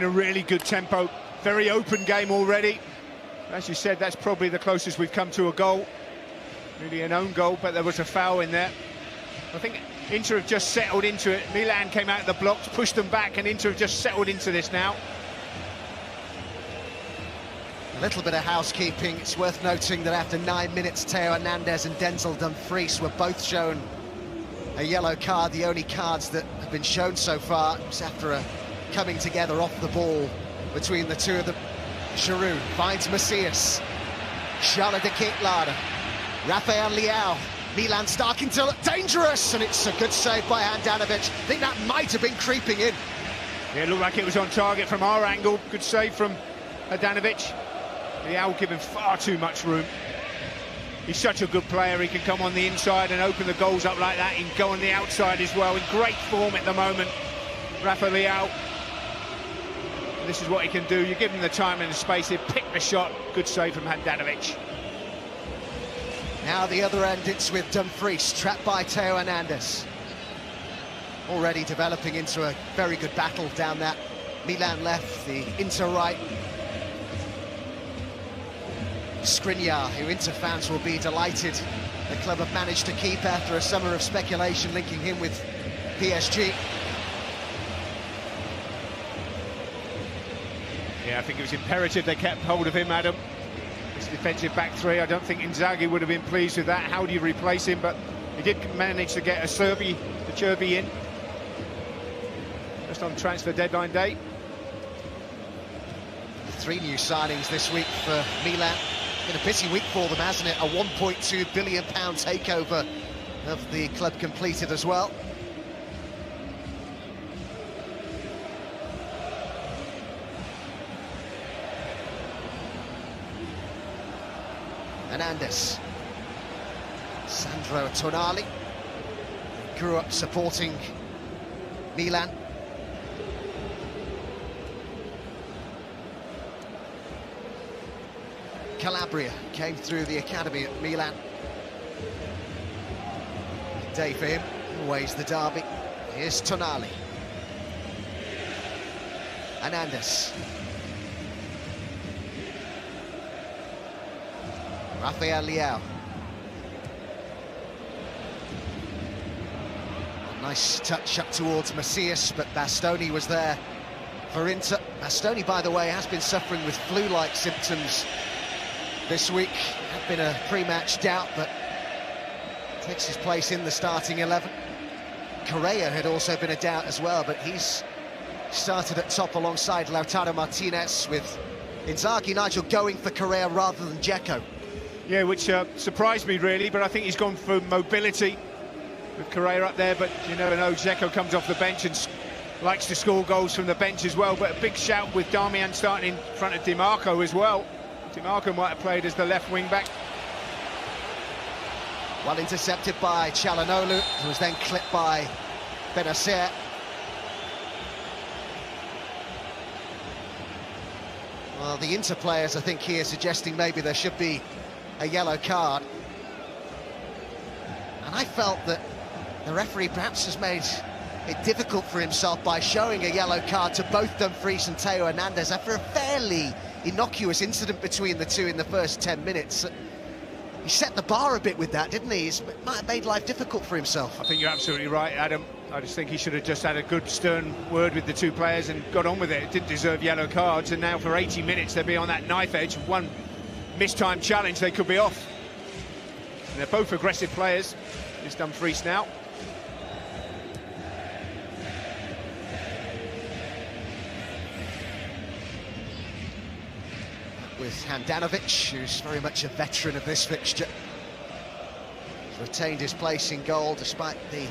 A really good tempo, very open game already. As you said, that's probably the closest we've come to a goal. Really an own goal, but there was a foul in there. I think Inter have just settled into it. Milan came out of the blocks, pushed them back, and Inter have just settled into this now. A little bit of housekeeping. It's worth noting that after 9 minutes, Theo Hernandez and Denzel Dumfries were both shown a yellow card. The only cards that have been shown so far was after a coming together off the ball between the two of them. Giroud finds Macias. Charles de Ketelaere. Rafael Leao. Milan starting to look dangerous, and it's a good save by Handanovic. I think that might have been creeping in. Yeah, it looked like it was on target from our angle. Good save from Handanovic. Leao given far too much room. He's such a good player. He can come on the inside and open the goals up like that. He can go on the outside as well. In great form at the moment, Rafael Leao. This is what he can do. You give him the time and the space, he'll pick the shot. Good save from Handanovic. Now the other end, it's with Dumfries, trapped by Theo Hernandez. Already developing into a very good battle down that Milan left, the Inter right. Skriniar, who Inter fans will be delighted the club have managed to keep after a summer of speculation linking him with PSG. Yeah, I think it was imperative they kept hold of him, Adam. This defensive back three, I don't think Inzaghi would have been pleased with that. How do you replace him? But he did manage to get a Cherby in. Just on transfer deadline day. 3 new signings this week for Milan. Been a busy week for them, hasn't it? A £1.2 billion takeover of the club completed as well. Hernandez. Sandro Tonali grew up supporting Milan. Calabria came through the academy at Milan. Big day for him, always the derby. Here's Tonali. Hernandez. Rafael Leao. A nice touch up towards Macias, but Bastoni was there for Inter. Bastoni, by the way, has been suffering with flu-like symptoms this week. Had been a pre-match doubt, but takes his place in the starting 11. Correa had also been a doubt as well, but he's started at top alongside Lautaro Martinez, with Inzaghi, Nigel, going for Correa rather than Dzeko. Yeah, which surprised me really, but I think he's gone for mobility with Correa up there. But you never know, Dzeko comes off the bench and likes to score goals from the bench as well. But a big shout with Darmian starting in front of Di Marco as well. Di Marco might have played as the left wing-back. Well intercepted by Çalhanoğlu, who was then clipped by Benacer. Well, the Inter players, I think, here suggesting maybe there should be a yellow card. And I felt that the referee perhaps has made it difficult for himself by showing a yellow card to both Dumfries and Theo Hernandez after a fairly innocuous incident between the two in the first 10 minutes. He set the bar a bit with that, didn't he? It might have made life difficult for himself. I think you're absolutely right, Adam. I just think he should have just had a good stern word with the two players and got on with it. It didn't deserve yellow cards, and now for 80 minutes they'll be on that knife edge. One mistimed challenge, they could be off. And they're both aggressive players. It's Dumfries now. With Handanovic, who's very much a veteran of this fixture. He's retained his place in goal despite the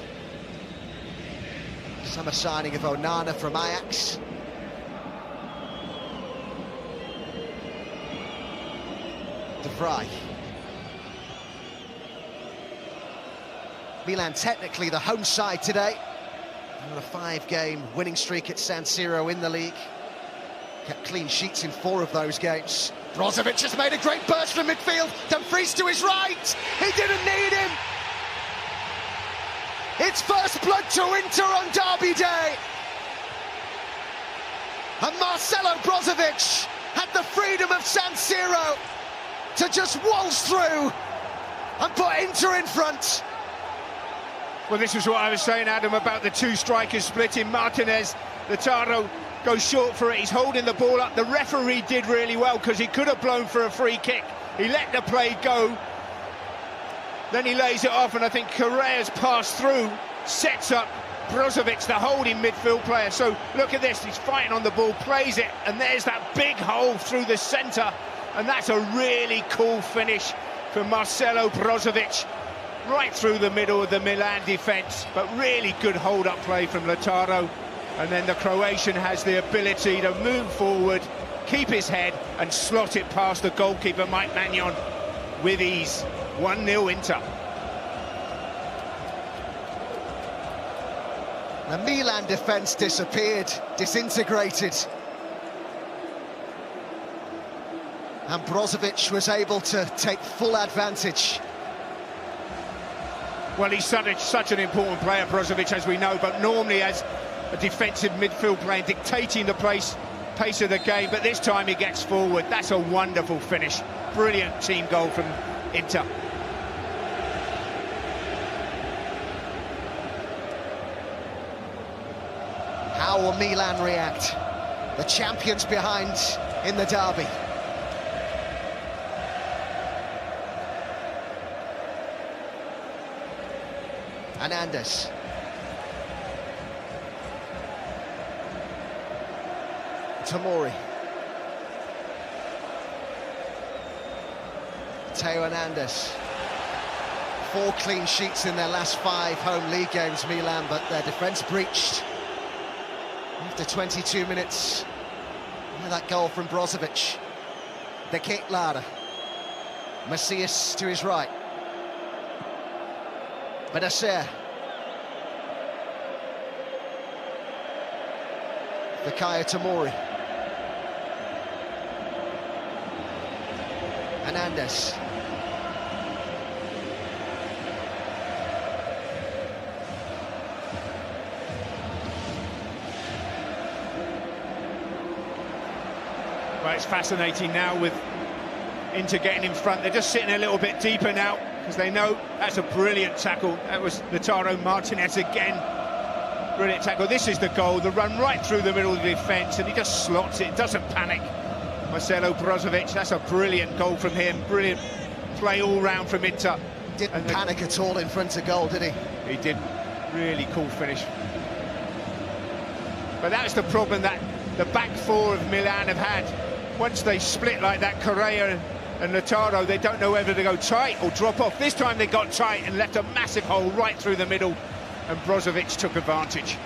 summer signing of Onana from Ajax. De Vrij. Milan technically the home side today. On a 5-game winning streak at San Siro in the league. Kept clean sheets in 4 of those games. Brozovic has made a great burst from midfield. Dumfries to his right. He didn't need him. It's first blood to Inter on Derby Day. And Marcelo Brozovic had the freedom of San Siro to just waltz through and put Inter in front. Well, this is what I was saying, Adam, about the two strikers splitting. Martinez, Lautaro goes short for it. He's holding the ball up. The referee did really well because he could have blown for a free kick. He let the play go. Then he lays it off, and I think Correa's passed through, sets up Brozovic, the holding midfield player. So look at this, he's fighting on the ball, plays it, and there's that big hole through the centre. And that's a really cool finish for Marcelo Brozovic, right through the middle of the Milan defence. But really good hold-up play from Lautaro. And then the Croatian has the ability to move forward, keep his head, and slot it past the goalkeeper, Mike Maignan, with ease. 1-0 Inter. The Milan defence disappeared, disintegrated. And Brozovic was able to take full advantage. Well, he's such an important player, Brozovic, as we know, but normally as a defensive midfield player, dictating the pace of the game, but this time he gets forward. That's a wonderful finish. Brilliant team goal from Inter. How will Milan react? The champions behind in the derby. Hernandez. Tomori. Theo Hernandez. 4 clean sheets in their last 5 home league games, Milan, but their defence breached after 22 minutes. That goal from Brozovic. De Ketelaere. Macias to his right. Benacer. Fikayo Tomori. Hernandez. Well, it's fascinating now with Inter getting in front. They're just sitting a little bit deeper now because they know that's a brilliant tackle. That was Lautaro Martinez again. Brilliant tackle. This is the goal, the run right through the middle of the defence, and he just slots it, doesn't panic. Marcelo Brozovic, that's a brilliant goal from him. Brilliant play all round from Inter. Didn't panic at all in front of goal, did he? He didn't. Really cool finish. But that's the problem that the back four of Milan have had. Once they split like that, Correa and Lautaro, they don't know whether to go tight or drop off. This time they got tight and left a massive hole right through the middle, and Brozovic took advantage.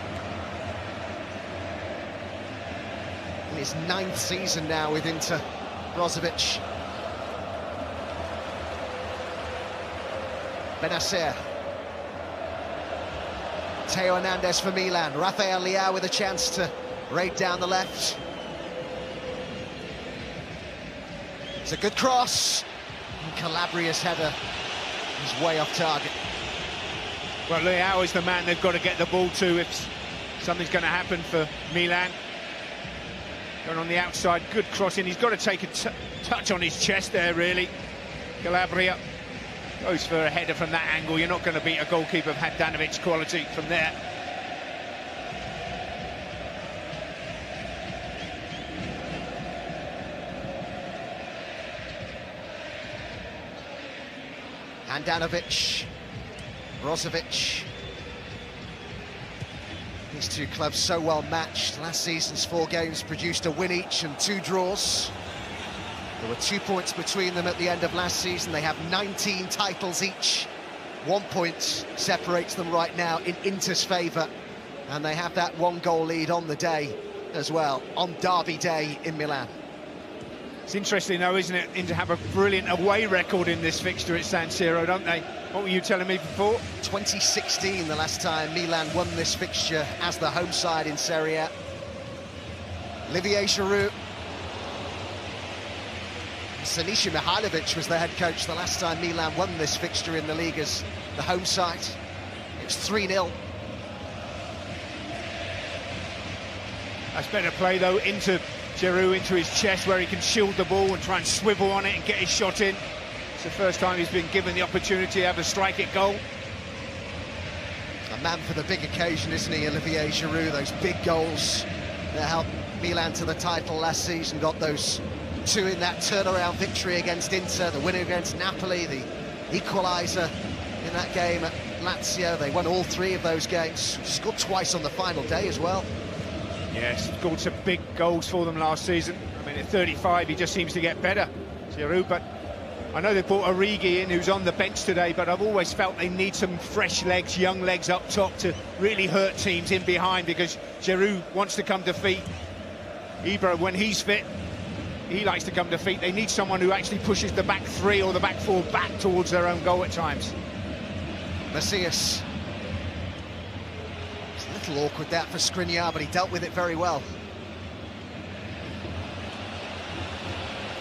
In his 9th season now with Inter, Brozovic. Benacer. Theo Hernandez for Milan. Rafael Leao with a chance to raid down the left. It's a good cross. And Calabria's header is way off target. Well, Leao is the man they've got to get the ball to if something's going to happen for Milan. Going on the outside, good crossing. He's got to take a touch on his chest there, really. Calabria goes for a header from that angle. You're not going to beat a goalkeeper of Handanovic's quality from there. Handanovic, Brozovic. These two clubs so well matched. Last season's 4 games produced a win each and 2 draws. There were 2 points between them at the end of last season. They have 19 titles each. 1 point separates them right now in Inter's favour. And they have that 1-goal lead on the day as well, on Derby Day in Milan. It's interesting, though, isn't it, Inter have a brilliant away record in this fixture at San Siro, don't they? What were you telling me before? 2016, the last time Milan won this fixture as the home side in Serie A. Olivier Giroud. Sinisa Mihajlovic was the head coach the last time Milan won this fixture in the league as the home side. It was 3-0. That's better play though, into Giroud, into his chest where he can shield the ball and try and swivel on it and get his shot in. It's the first time he's been given the opportunity to have a strike at goal. A man for the big occasion, isn't he, Olivier Giroud? Those big goals that helped Milan to the title last season, got those two in that turnaround victory against Inter, the winner against Napoli, the equaliser in that game at Lazio. They won all three of those games, scored twice on the final day as well. Yes, scored some big goals for them last season. I mean, at 35, he just seems to get better, Giroud. But I know they brought Origi in, who's on the bench today, but I've always felt they need some fresh legs, young legs up top to really hurt teams in behind, because Giroud wants to come to feet. Ibra, when he's fit, he likes to come to feet. They need someone who actually pushes the back three or the back four back towards their own goal at times. Macias. It's a little awkward that for Skriniar, but he dealt with it very well.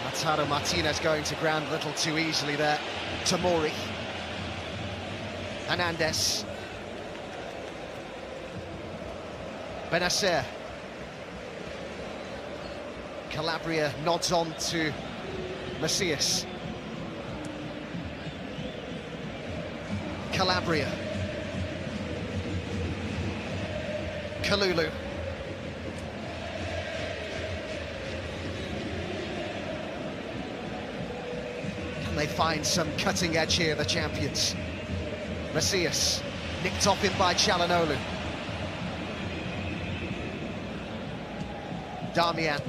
Lautaro Martinez going to ground a little too easily there. Tomori. Hernandez. Benacer. Calabria nods on to Macias. Calabria. Kalulu. Can they find some cutting edge here, the champions? Macias, nicked off him by Çalhanoğlu. Darmian.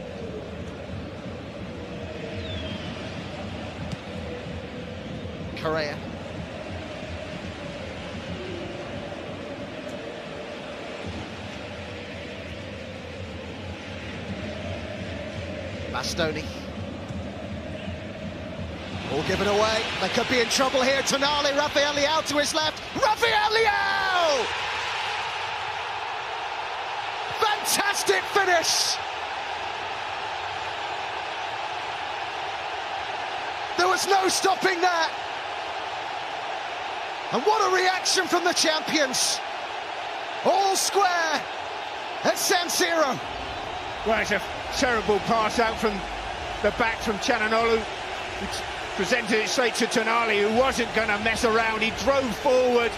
Correa. Bastoni. All given away. They could be in trouble here. Tonali, Rafael Leao to his left. Rafael Leao! Fantastic finish! There was no stopping that. And what a reaction from the champions. All square at San Siro. Well, it's a terrible pass out from the back from Çalhanoğlu. Presented it straight to Tonali, who wasn't going to mess around. He drove forward,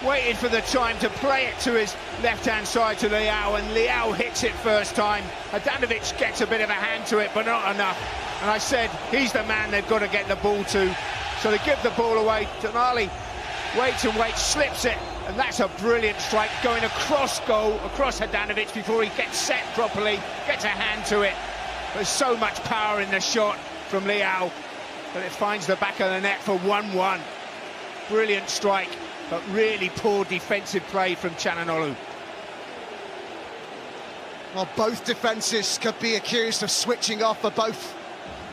waited for the time to play it to his left-hand side to Leao, and Leao hits it first time. Adanovic gets a bit of a hand to it, but not enough. And I said, he's the man they've got to get the ball to. So they give the ball away. Tonali waits and waits, slips it, and that's a brilliant strike, going across goal, across Adanovic before he gets set properly, gets a hand to it. There's so much power in the shot from Leao, but it finds the back of the net for 1-1. Brilliant strike, but really poor defensive play from Çalhanoğlu. Well, both defences could be accused of switching off for both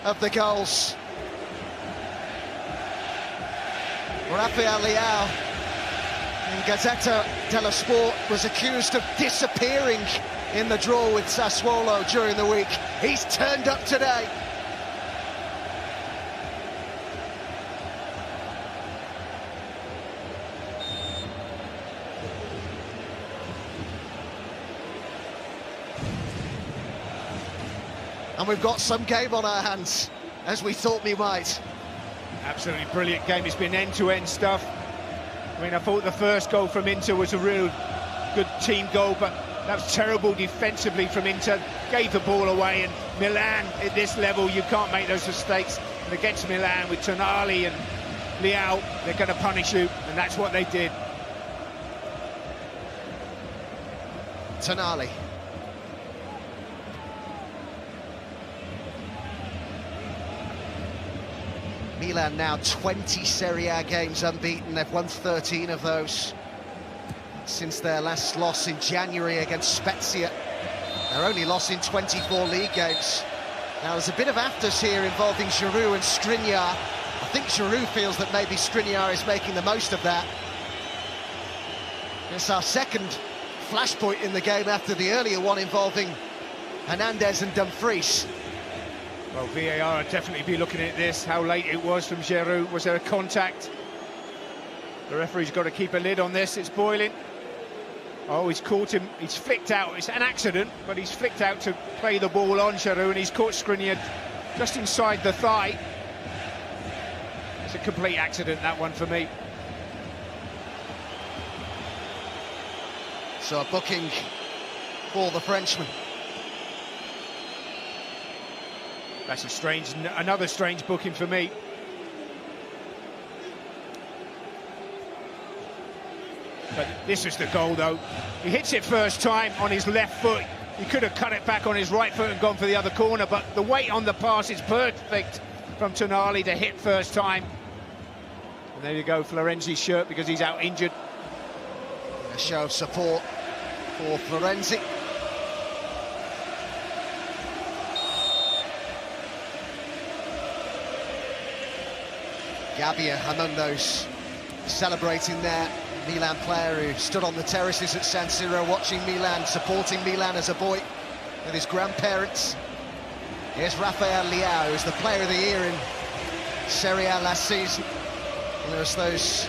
of the goals. Rafael Leao in Gazzetta dello Sport was accused of disappearing in the draw with Sassuolo during the week. He's turned up today. And we've got some game on our hands, as we thought we might. Absolutely brilliant game. It's been end-to-end stuff. I mean, I thought the first goal from Inter was a real good team goal, but that was terrible defensively from Inter. Gave the ball away, and Milan, at this level, you can't make those mistakes. And against Milan, with Tonali and Leao, they're going to punish you, and that's what they did. Tonali. Milan now 20 Serie A games unbeaten. They've won 13 of those since their last loss in January against Spezia. Their only loss in 24 league games. Now there's a bit of afters here involving Giroud and Skriniar. I think Giroud feels that maybe Skriniar is making the most of that. It's our second flashpoint in the game after the earlier one involving Hernandez and Dumfries. Well, VAR would definitely be looking at this, how late it was from Giroud. Was there a contact? The referee's got to keep a lid on this, it's boiling. Oh, he's caught him, he's flicked out, it's an accident, but he's flicked out to play the ball on Giroud, and he's caught Skriniar just inside the thigh. It's a complete accident, that one, for me. So a booking for the Frenchman. That's another strange booking for me. But this is the goal, though. He hits it first time on his left foot. He could have cut it back on his right foot and gone for the other corner, but the weight on the pass is perfect from Tonali to hit first time. And there you go, Florenzi's shirt, because he's out injured. A show of support for Florenzi. Gabbia among those celebrating their Milan player who stood on the terraces at San Siro watching Milan, supporting Milan as a boy with his grandparents. Here's Rafael Leao, who's the player of the year in Serie A last season. And there's those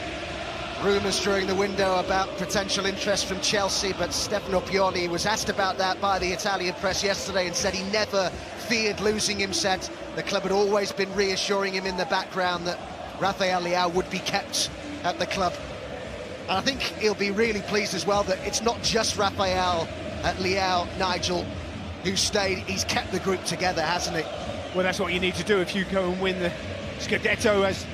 rumours during the window about potential interest from Chelsea, but Stefano Pioli was asked about that by the Italian press yesterday and said he never feared losing him, said the club had always been reassuring him in the background that Rafael Leao would be kept at the club. And I think he'll be really pleased as well that it's not just Rafael Leao, Nigel, who stayed. He's kept the group together, hasn't he? Well, that's what you need to do if you go and win the Scudetto, as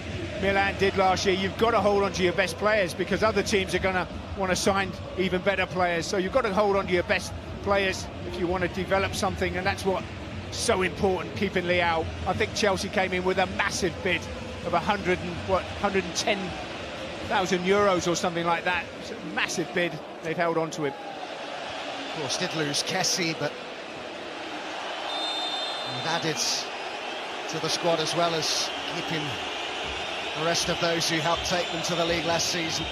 Milan did last year. You've got to hold on to your best players, because other teams are going to want to sign even better players. So you've got to hold on to your best players if you want to develop something, and that's what's so important, keeping Leao. I think Chelsea came in with a massive bid of 110,000 euros or something like that. It's a massive bid. They've held on to him. Of course, did lose Kessie, but they've added to the squad as well as keeping the rest of those who helped take them to the league last season.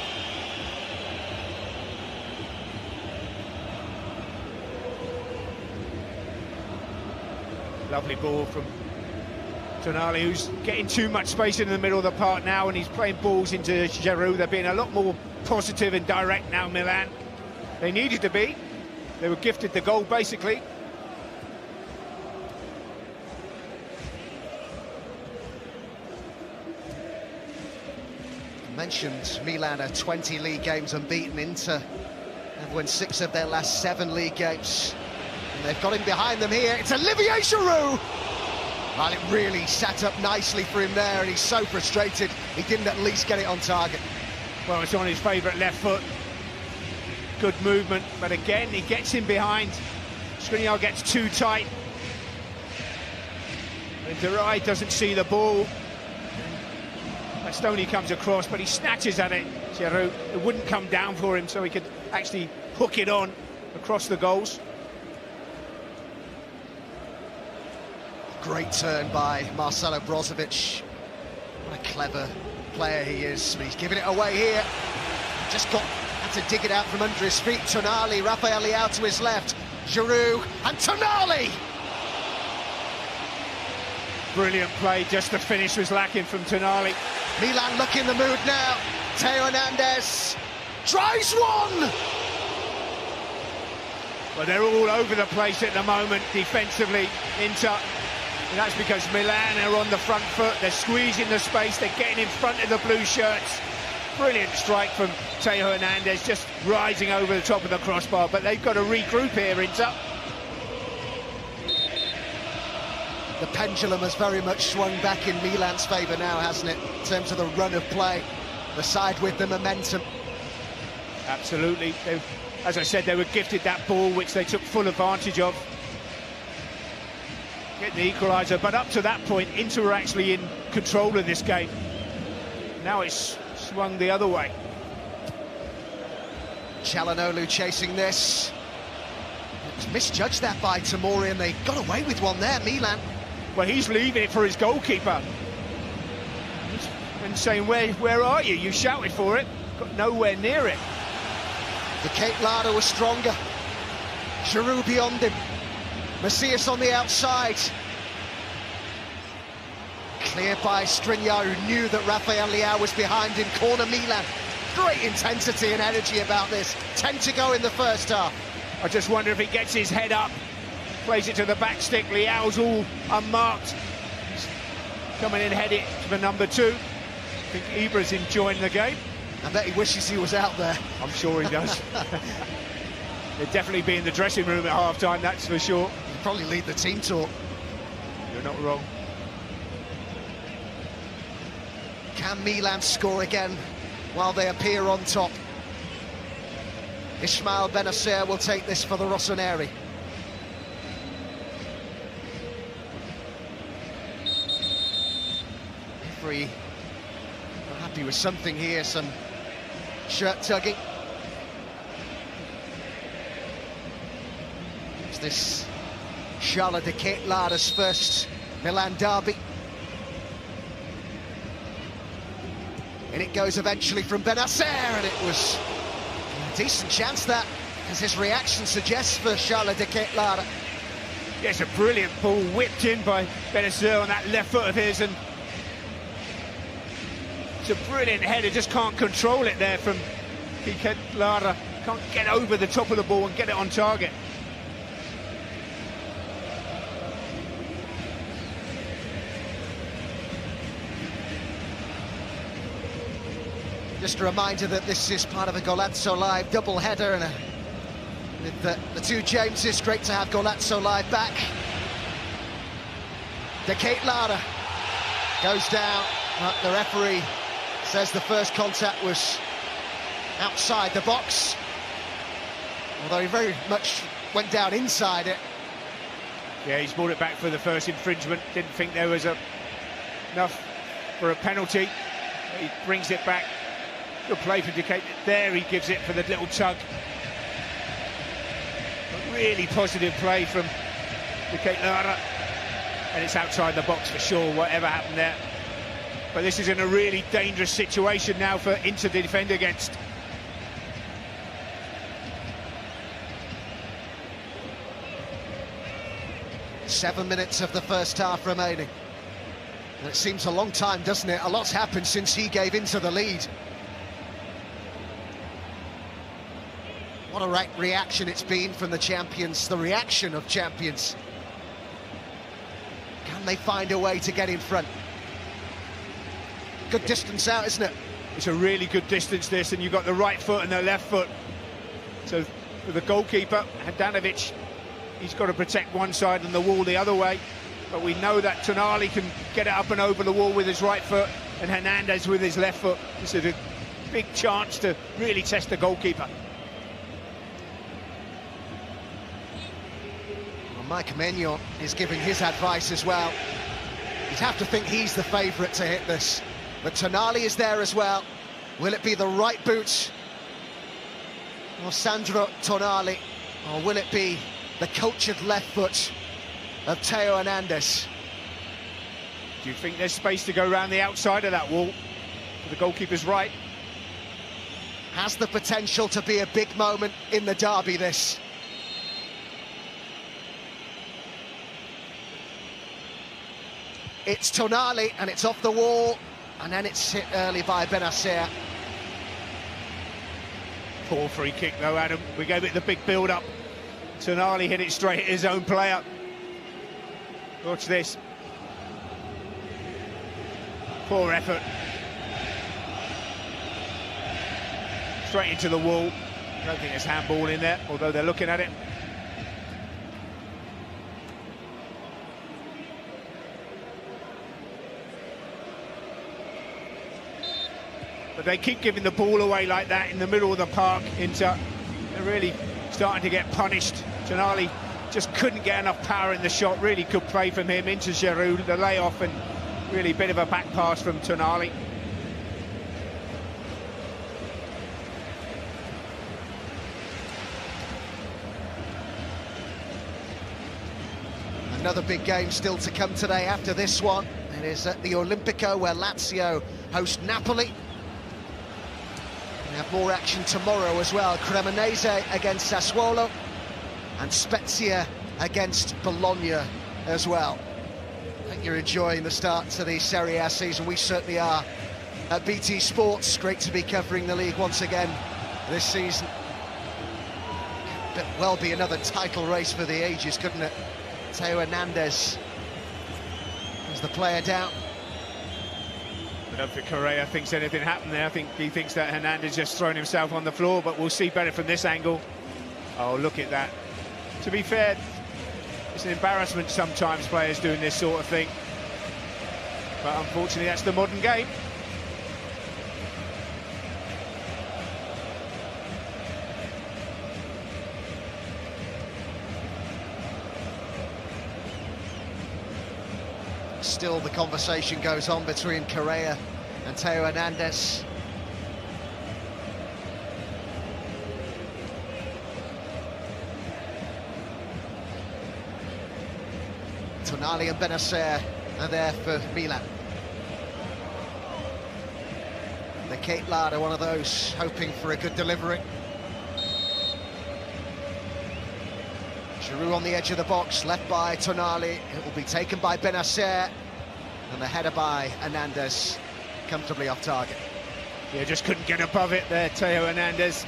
Lovely ball from Tonali, who's getting too much space in the middle of the park now, and he's playing balls into Giroud. They're being a lot more positive and direct now, Milan. They needed to be. They were gifted the goal, basically. Mentioned Milan are 20 league games unbeaten. Inter have won 6 of their last 7 league games. And they've got him behind them here. It's Olivier Giroud! Well, it really sat up nicely for him there, and he's so frustrated he didn't at least get it on target. Well, it's on his favourite left foot. Good movement, but again, he gets in behind. Skriniar gets too tight. And Durai doesn't see the ball. Bastoni comes across, but he snatches at it. Giroud, it wouldn't come down for him, so he could actually hook it on across the goals. Great turn by Marcelo Brozovic. What a clever player he is. But he's giving it away here. Just had to dig it out from under his feet. Tonali, Rafael Leao to his left. Giroud and Tonali! Brilliant play, just the finish was lacking from Tonali. Milan look in the mood now. Theo Hernandez drives one! Well, they're all over the place at the moment defensively, Inter. And that's because Milan are on the front foot. They're squeezing the space, they're getting in front of the blue shirts. Brilliant strike from Theo Hernandez, just rising over the top of the crossbar. But they've got to regroup here, Inter. The pendulum has very much swung back in Milan's favour now, hasn't it? In terms of the run of play, the side with the momentum. Absolutely. As I said, they were gifted that ball, which they took full advantage of. Getting the equaliser, but up to that point, Inter were actually in control of this game. Now it's swung the other way. Çalhanoğlu chasing this. Misjudged that by Tomori, and they got away with one there, Milan. Well, he's leaving it for his goalkeeper and saying, where are you? You shouted for it, got nowhere near it. The Cape Larder was stronger. Giroud beyond him. Macias on the outside. Cleared by Skriniar, who knew that Rafael Leao was behind him. Corner Milan. great intensity and energy about this. 10 to go in the first half. I just wonder if he gets his head up, plays it to the back stick. Liao's all unmarked. He's coming in headed for number 2. I think Ibra's enjoying the game. I bet he wishes he was out there. I'm sure he does. He'll definitely be in the dressing room at half-time, that's for sure. He'll probably lead the team talk. You're not wrong. Can Milan score again while they appear on top? Ismail Benacer will take this for the Rossoneri. Referee not happy with something here, some shirt tugging. Is this Charles de Ketelaere's first Milan derby? And it goes eventually from Benacer, and it was a decent chance that, as his reaction suggests, for Charles de Ketelaere. Yes, a brilliant ball whipped in by Benacer on that left foot of his, and it's a brilliant header, just can't control it there from de Ketelaere. Can't get over the top of the ball and get it on target. Just a reminder that this is part of a Golazzo Live double header, and with the two Jameses, great to have Golazzo Live back. De Ketelaere goes down. The referee says the first contact was outside the box, although he very much went down inside it. Yeah, he's brought it back for the first infringement. Didn't think there was enough for a penalty. He brings it back. Good play for de Ketelaere. There he gives it for the little tug. A really positive play from de Ketelaere. And it's outside the box for sure, whatever happened there. But this is in a really dangerous situation now for Inter to defend against. Seven minutes of the first half remaining. And it seems a long time, doesn't it? A lot's happened since he gave Inter the lead. What a right reaction it's been from the champions, the reaction of champions. Can they find a way to get in front? Good distance out, isn't it? It's a really good distance, this, and you've got the right foot and the left foot. So for the goalkeeper, Handanovic, he's got to protect one side and the wall the other way. But we know that Tonali can get it up and over the wall with his right foot, and Hernandez with his left foot. This is a big chance to really test the goalkeeper. Mike Maignan is giving his advice as well. You'd have to think he's the favourite to hit this. But Tonali is there as well. Will it be the right boot or Sandro Tonali, or will it be the cultured left foot of Theo Hernandez? Do you think there's space to go around the outside of that wall for the goalkeeper's right? Has the potential to be a big moment in the derby, this. It's Tonali, and it's off the wall, and then it's hit early by Benacer. Poor free kick though, Adam. We gave it the big build-up. Tonali hit it straight at his own player. Watch this. Poor effort. Straight into the wall. I don't think there's handball in there, although they're looking at it. But they keep giving the ball away like that in the middle of the park. Inter, they're really starting to get punished. Tonali just couldn't get enough power in the shot. Really good play from him into Giroud, the layoff, and really a bit of a back pass from Tonali. Another big game still to come today after this one. It is at the Olimpico, where Lazio host Napoli. We have more action tomorrow as well. Cremonese against Sassuolo, and Spezia against Bologna as well. I think you're enjoying the start to the Serie A season. We certainly are. at BT Sports. Great to be covering the league once again this season. Could well be another title race for the ages, couldn't it? Theo Hernandez is the player down. I don't think Correa thinks anything happened there. I think he thinks that Hernandez just thrown himself on the floor, but we'll see better from this angle. Oh, look at that. To be fair, it's an embarrassment sometimes, players doing this sort of thing. But unfortunately, that's the modern game. Still the conversation goes on between Correa and Theo Hernandez. Tonali and Benacer are there for Milan. The Kate Lard are one of those hoping for a good delivery. Giroud on the edge of the box, left by Tonali. It will be taken by Benacer. And the header by Hernandez, comfortably off target. Yeah, just couldn't get above it there, Theo Hernandez.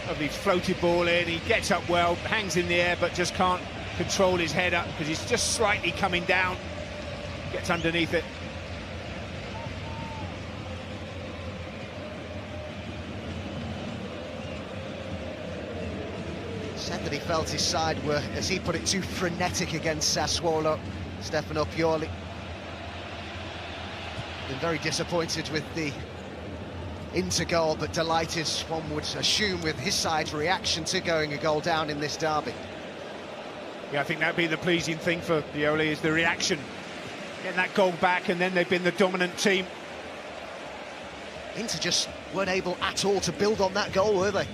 Lovely floated ball in, he gets up well, hangs in the air, but just can't control his head up because he's just slightly coming down. Gets underneath it. Said that he felt his side were, as he put it, too frenetic against Sassuolo. Stefano Pioli. Been very disappointed with the Inter goal, but delighted, one would assume, with his side's reaction to going a goal down in this derby. Yeah, I think that'd be the pleasing thing for Pioli, is the reaction. Getting that goal back, and then they've been the dominant team. Inter just weren't able at all to build on that goal, were they?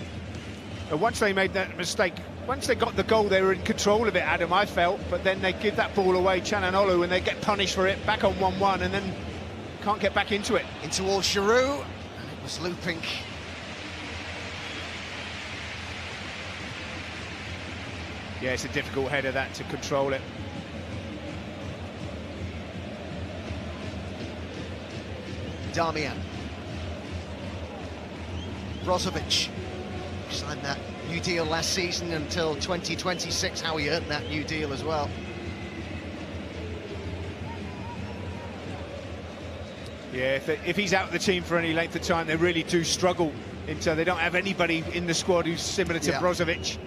And once they made that mistake, once they got the goal, they were in control of it, Adam, I felt, but then they give that ball away, Çalhanoğlu, and they get punished for it, back on 1-1, and then can't get back into it. In towards Giroud, and it was looping. Yeah, it's a difficult header, that, to control it. Darmian. Brozovic signed that new deal last season until 2026. How he earned that new deal as well. Yeah, if he's out of the team for any length of time, they really do struggle. They don't have anybody in the squad who's similar to Brozovic.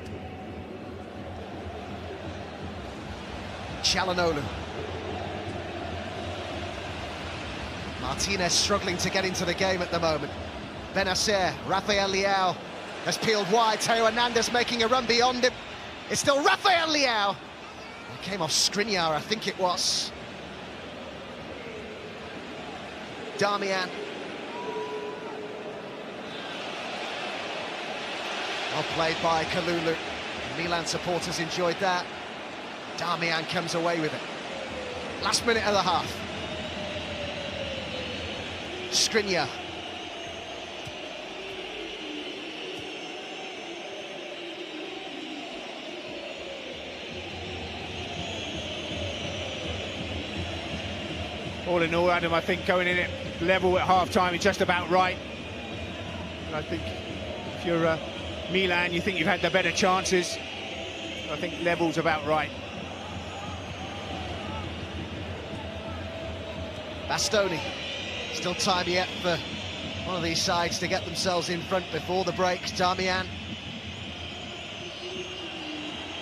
Çalhanoğlu. Martinez struggling to get into the game at the moment. Benacer, Rafael Leao has peeled wide. Theo Hernandez making a run beyond him. It's still Rafael Leao. It came off Skriniar, I think it was. Darmian. Well played by Kalulu. Milan supporters enjoyed that. Darmian comes away with it. Last minute of the half. Skriniar. All in all, Adam, I think going in at level at half-time is just about right. And I think if you're Milan, you think you've had the better chances. I think level's about right. Bastoni. Still time yet for one of these sides to get themselves in front before the breaks. Darmian.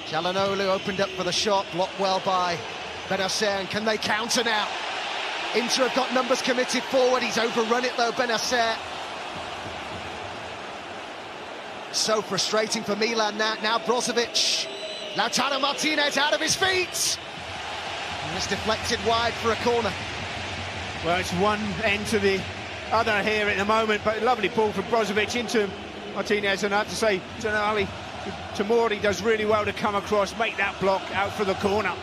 Çalhanoğlu opened up for the shot, blocked well by Benacer, and can they counter now? Inter have got numbers committed forward. He's overrun it though, Benacer. So frustrating for Milan now. Now Brozovic. Lautaro Martinez out of his feet. And it's deflected wide for a corner. Well, it's one end to the other here at the moment, but a lovely ball from Brozovic into Martinez, and I have to say, Tomori does really well to come across, make that block out for the corner.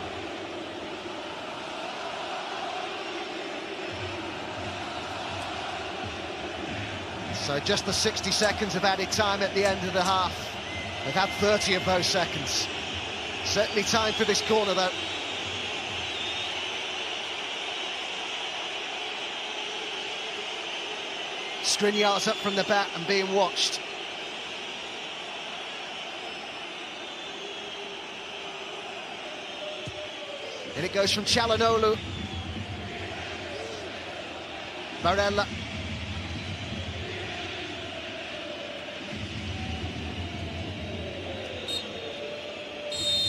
So just the 60 seconds of added time at the end of the half. They've had 30 of those seconds. Certainly time for this corner, though. Skriniar's up from the bat and being watched. And it goes from Çalhanoğlu. Barella.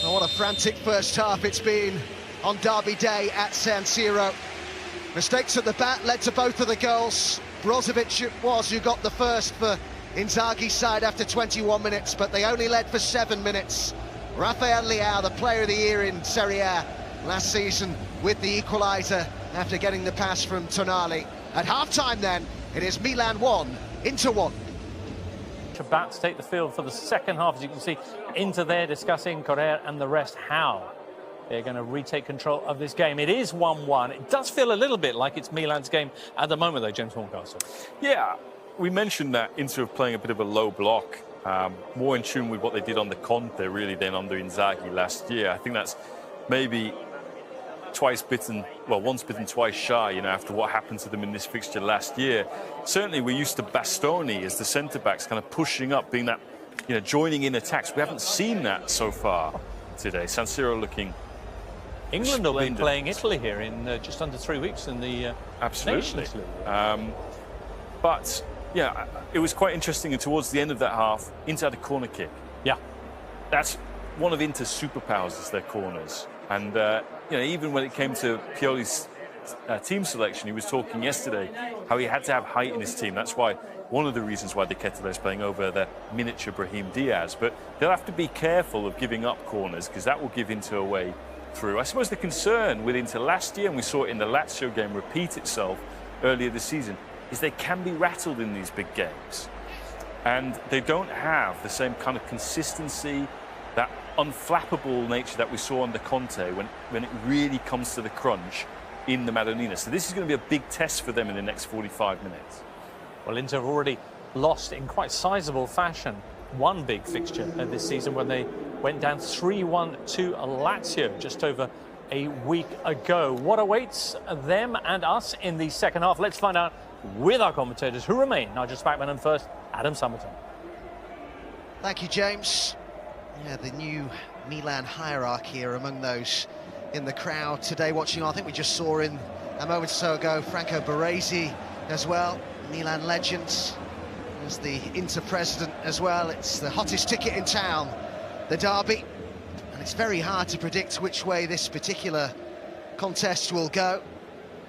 Oh, what a frantic first half it's been on Derby Day at San Siro. Mistakes at the bat led to both of the goals. Brozovic it was who got the first for Inzaghi's side after 21 minutes, but they only led for 7 minutes. Rafael Leao, the player of the year in Serie A last season, with the equaliser after getting the pass from Tonali. At half-time then, it is Milan 1, Inter 1. Bats take the field for the second half, as you can see, Inter there discussing Correa and the rest how they're going to retake control of this game. It is 1-1. It does feel a little bit like it's Milan's game at the moment, though, James Horncastle. Yeah, we mentioned that Inter are playing a bit of a low block, more in tune with what they did on the Conte, really, than under Inzaghi last year. I think that's maybe once bitten, twice shy, you know, after what happened to them in this fixture last year. Certainly, we're used to Bastoni as the centre-backs kind of pushing up, being that, you know, joining in attacks. We haven't seen that so far today. San Siro looking England will be playing Italy here in just under 3 weeks in the absolutely. Nations League. But yeah, it was quite interesting. And towards the end of that half, Inter had a corner kick. Yeah, that's one of Inter's superpowers, is their corners. And you know, even when it came to Pioli's team selection, he was talking yesterday how he had to have height in his team. That's why one of the reasons why De Ketelaere is playing over the miniature Brahim Diaz. But they'll have to be careful of giving up corners, because that will give Inter a way through. I suppose the concern with Inter last year, and we saw it in the Lazio game repeat itself earlier this season, is they can be rattled in these big games. And they don't have the same kind of consistency, that unflappable nature that we saw under Conte when it really comes to the crunch in the Madonnina. So this is going to be a big test for them in the next 45 minutes. well, Inter have already lost in quite sizable fashion one big fixture this season when they went down 3-1 to Lazio just over a week ago. What awaits them and us in the second half? Let's find out with our commentators who remain. Nigel Spackman and first, Adam Summerton. Thank you, James. Yeah, the new Milan hierarchy here among those in the crowd today watching. I think we just saw in a moment or so ago Franco Baresi as well, Milan legends, as the Inter president as well. It's the hottest ticket in town, the derby, and it's very hard to predict which way this particular contest will go.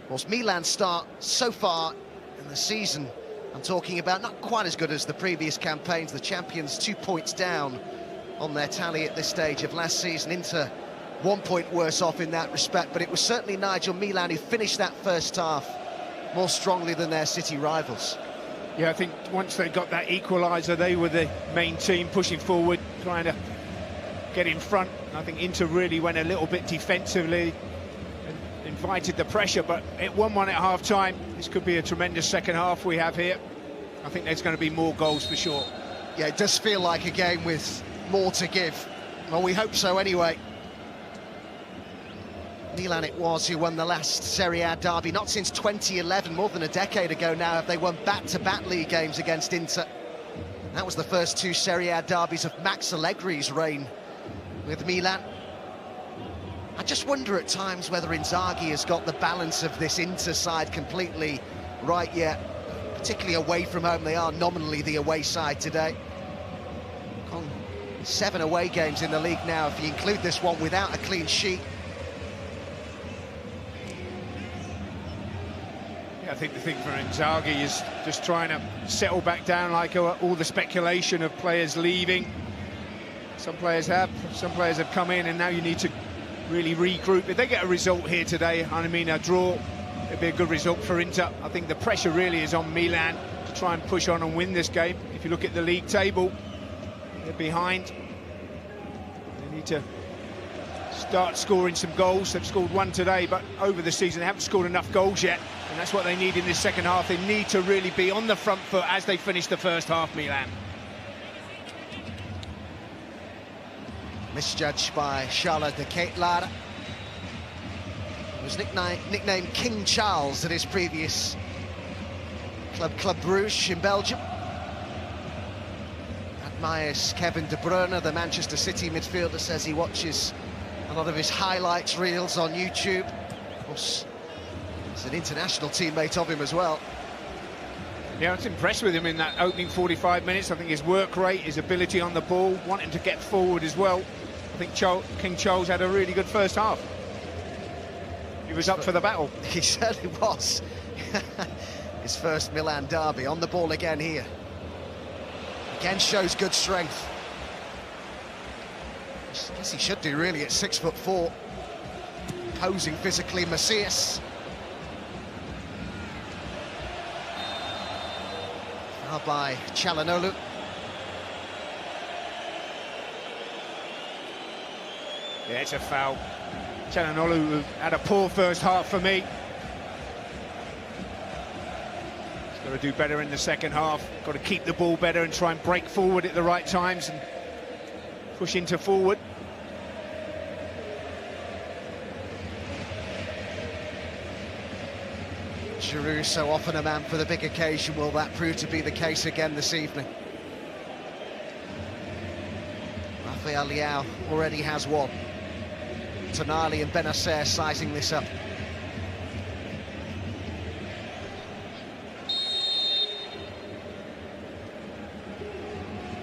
Of course, Milan's start so far in the season, I'm talking about, not quite as good as the previous campaigns. The champions 2 points down on their tally at this stage of last season. Inter 1 point worse off in that respect, but it was certainly Nigel Milan who finished that first half more strongly than their city rivals. Yeah, I think once they got that equaliser, they were the main team pushing forward, trying to get in front. I think Inter really went a little bit defensively and invited the pressure, but it 1-1 at half-time. This could be a tremendous second half we have here. I think there's going to be more goals for sure. Yeah, it does feel like a game with more to give. Well, we hope so anyway. Milan it was who won the last Serie A derby, not since 2011, more than a decade ago now, have they won back-to-back league games against Inter. That was the first two Serie A derbies of Max Allegri's reign with Milan. I just wonder at times whether Inzaghi has got the balance of this Inter side completely right yet, particularly away from home. They are nominally the away side today. 7 away games in the league now, if you include this one without a clean sheet. Yeah, I think the thing for Inzaghi is just trying to settle back down, like all the speculation of players leaving. Some players have come in, and now you need to really regroup. If they get a result here today, I mean a draw, it'd be a good result for Inter. I think the pressure really is on Milan to try and push on and win this game. If you look at the league table, they're behind. They need to start scoring some goals. They've scored one today, but over the season they haven't scored enough goals yet, and that's what they need in this second half. They need to really be on the front foot as they finish the first half, Milan. Misjudged by Charles de Ketelaere. He was nicknamed King Charles at his previous Club Brugge in Belgium. Admires Kevin De Bruyne, the Manchester City midfielder, says he watches a lot of his highlights reels on YouTube. Of course, he's an international teammate of him as well. Yeah, I was impressed with him in that opening 45 minutes. I think his work rate, his ability on the ball, wanting to get forward as well. I think King Charles had a really good first half. He was up for the battle. He certainly was. His first Milan derby, on the ball again here. Again shows good strength. I guess he should do really at 6'4". Posing physically, Macias. Foul by Çalhanoğlu. Yeah, it's a foul. Çalhanoğlu had a poor first half for me. He's got to do better in the second half. Got to keep the ball better and try and break forward at the right times and push into forward. Giroud, so often a man for the big occasion. Will that prove to be the case again this evening? Rafael Leao already has one. Tonali and Benacer sizing this up.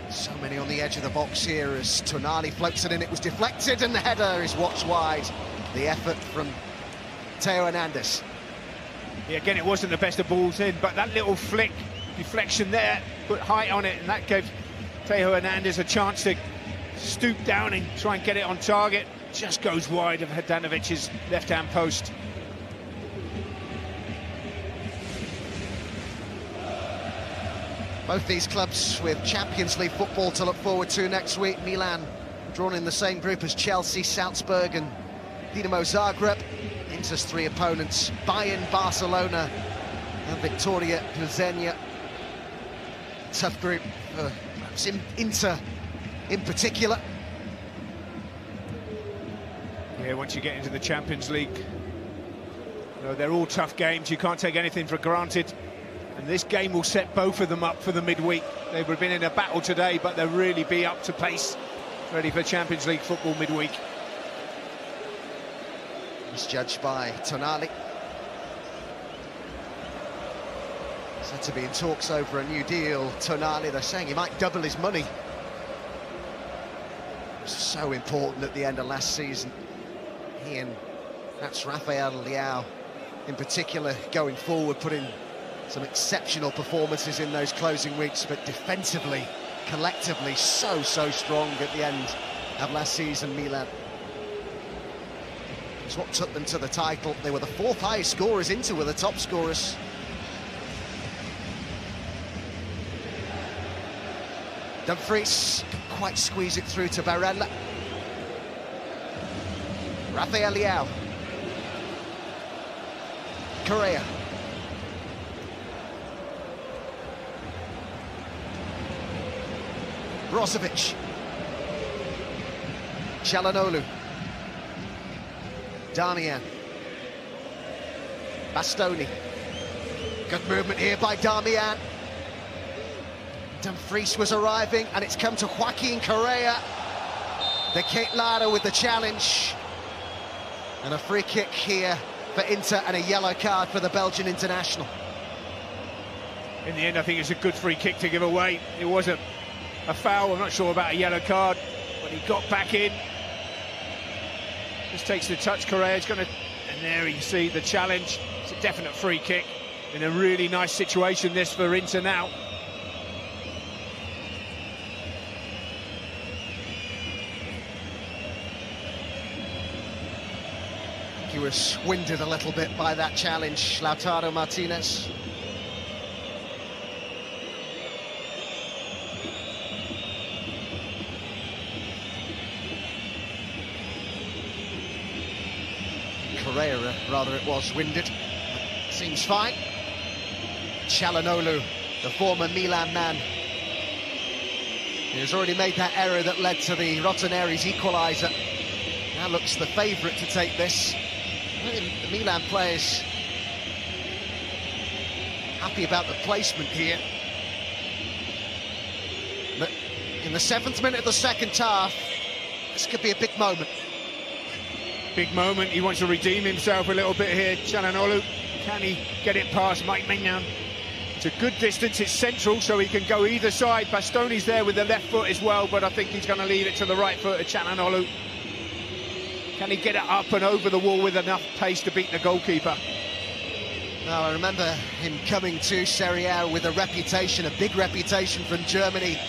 So many on the edge of the box here as Tonali floats it in. It was deflected and the header is watched wide. The effort from Theo Hernandez. Yeah, again, it wasn't the best of balls in, but that little flick, deflection there, put height on it, and that gave Theo Hernandez a chance to stoop down and try and get it on target. Just goes wide of Hranovic's left-hand post. Both these clubs with Champions League football to look forward to next week. Milan drawn in the same group as Chelsea, Salzburg and Dinamo Zagreb. Inter's three opponents, Bayern, Barcelona and Victoria Plzeň. Tough group for perhaps Inter in particular. Yeah, once you get into the Champions League, you know, they're all tough games. You can't take anything for granted. And this game will set both of them up for the midweek. They've been in a battle today, but they'll really be up to pace, ready for Champions League football midweek. He's judged by Tonali. Said to be in talks over a new deal. Tonali, they're saying he might double his money. So important at the end of last season. He and that's Rafael Leao in particular going forward, putting some exceptional performances in those closing weeks, but defensively, collectively, so strong at the end of last season, Milan. It's what took them to the title. They were the fourth highest scorers, Inter were the top scorers. Dumfries quite squeeze it through to Barella. Rafael Leao. Correa. Brozovic. Çalhanoğlu. Darmian. Bastoni. Good movement here by Darmian. Dumfries was arriving, and it's come to Joaquin Correa. The Kate Lara with the challenge. And a free kick here for Inter and a yellow card for the Belgian international. In the end, I think it's a good free kick to give away. It was a foul. I'm not sure about a yellow card, but he got back in. Just takes the touch, Correa's going to... And there you see the challenge. It's a definite free kick. In a really nice situation, this, for Inter now. He was winded a little bit by that challenge, Lautaro Martinez. Correa, rather, it was winded. Seems fine. Çalhanoğlu, the former Milan man. He has already made that error that led to the Rotoneris equaliser. Now looks the favourite to take this. The Milan players happy about the placement here. But in the 7th minute of the second half, this could be a big moment. Big moment. He wants to redeem himself a little bit here. Çalhanoğlu, can he get it past Mike Maignan? It's a good distance, it's central, so he can go either side. Bastoni's there with the left foot as well, but I think he's going to leave it to the right foot of Çalhanoğlu. Can he get it up and over the wall with enough pace to beat the goalkeeper? Now, I remember him coming to Serie A with a reputation, a big reputation from Germany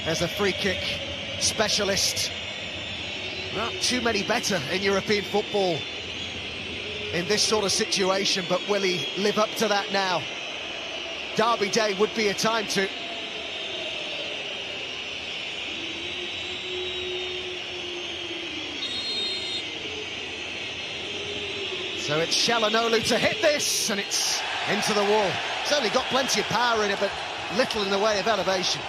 as a free-kick specialist. Not too many better in European football in this sort of situation, but will he live up to that now? Derby day would be a time to. So it's Çalhanoğlu to hit this, and it's into the wall. It's only got plenty of power in it, but little in the way of elevation.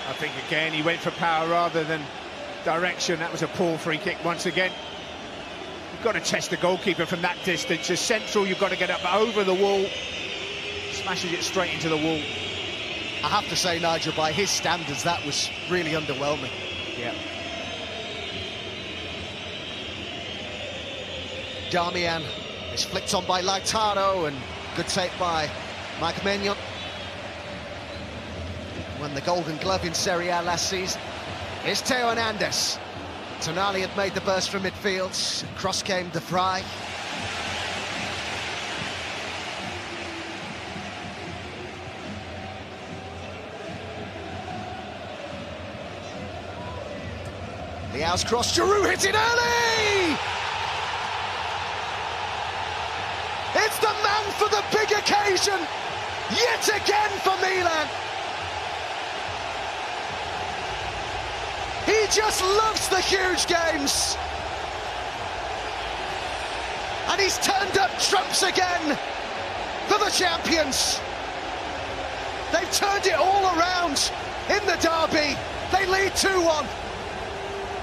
I think, again, he went for power rather than direction. That was a poor free kick once again. You've got to test the goalkeeper from that distance. As central, you've got to get up over the wall. Smashes it straight into the wall. I have to say, Nigel, by his standards, that was really underwhelming. Yeah. Darmian is flicked on by Lautaro, and good take by Mike Maignan. Won the Golden Glove in Serie A last season. Here's Theo Hernandez. Tonali had made the burst from midfield. Cross came De Vrij. Leao's cross, Giroud hits it early! It's the man for the big occasion, yet again for Milan. He just loves the huge games. And he's turned up trumps again for the champions. They've turned it all around in the derby. They lead 2-1.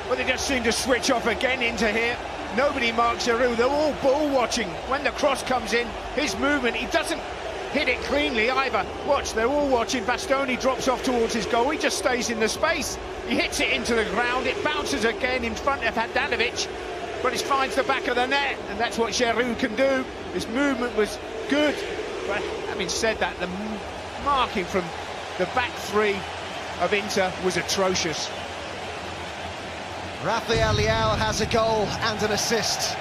Well, they just seem to switch off again into here. Nobody marks Giroud. They're all ball watching. When the cross comes in, his movement, he doesn't hit it cleanly either. Watch, they're all watching. Bastoni drops off towards his goal. He just stays in the space. He hits it into the ground. It bounces again in front of Handanovic, but it finds the back of the net, and that's what Giroud can do. His movement was good. But having said that, the marking from the back three of Inter was atrocious. Rafael Leao has a goal and an assist,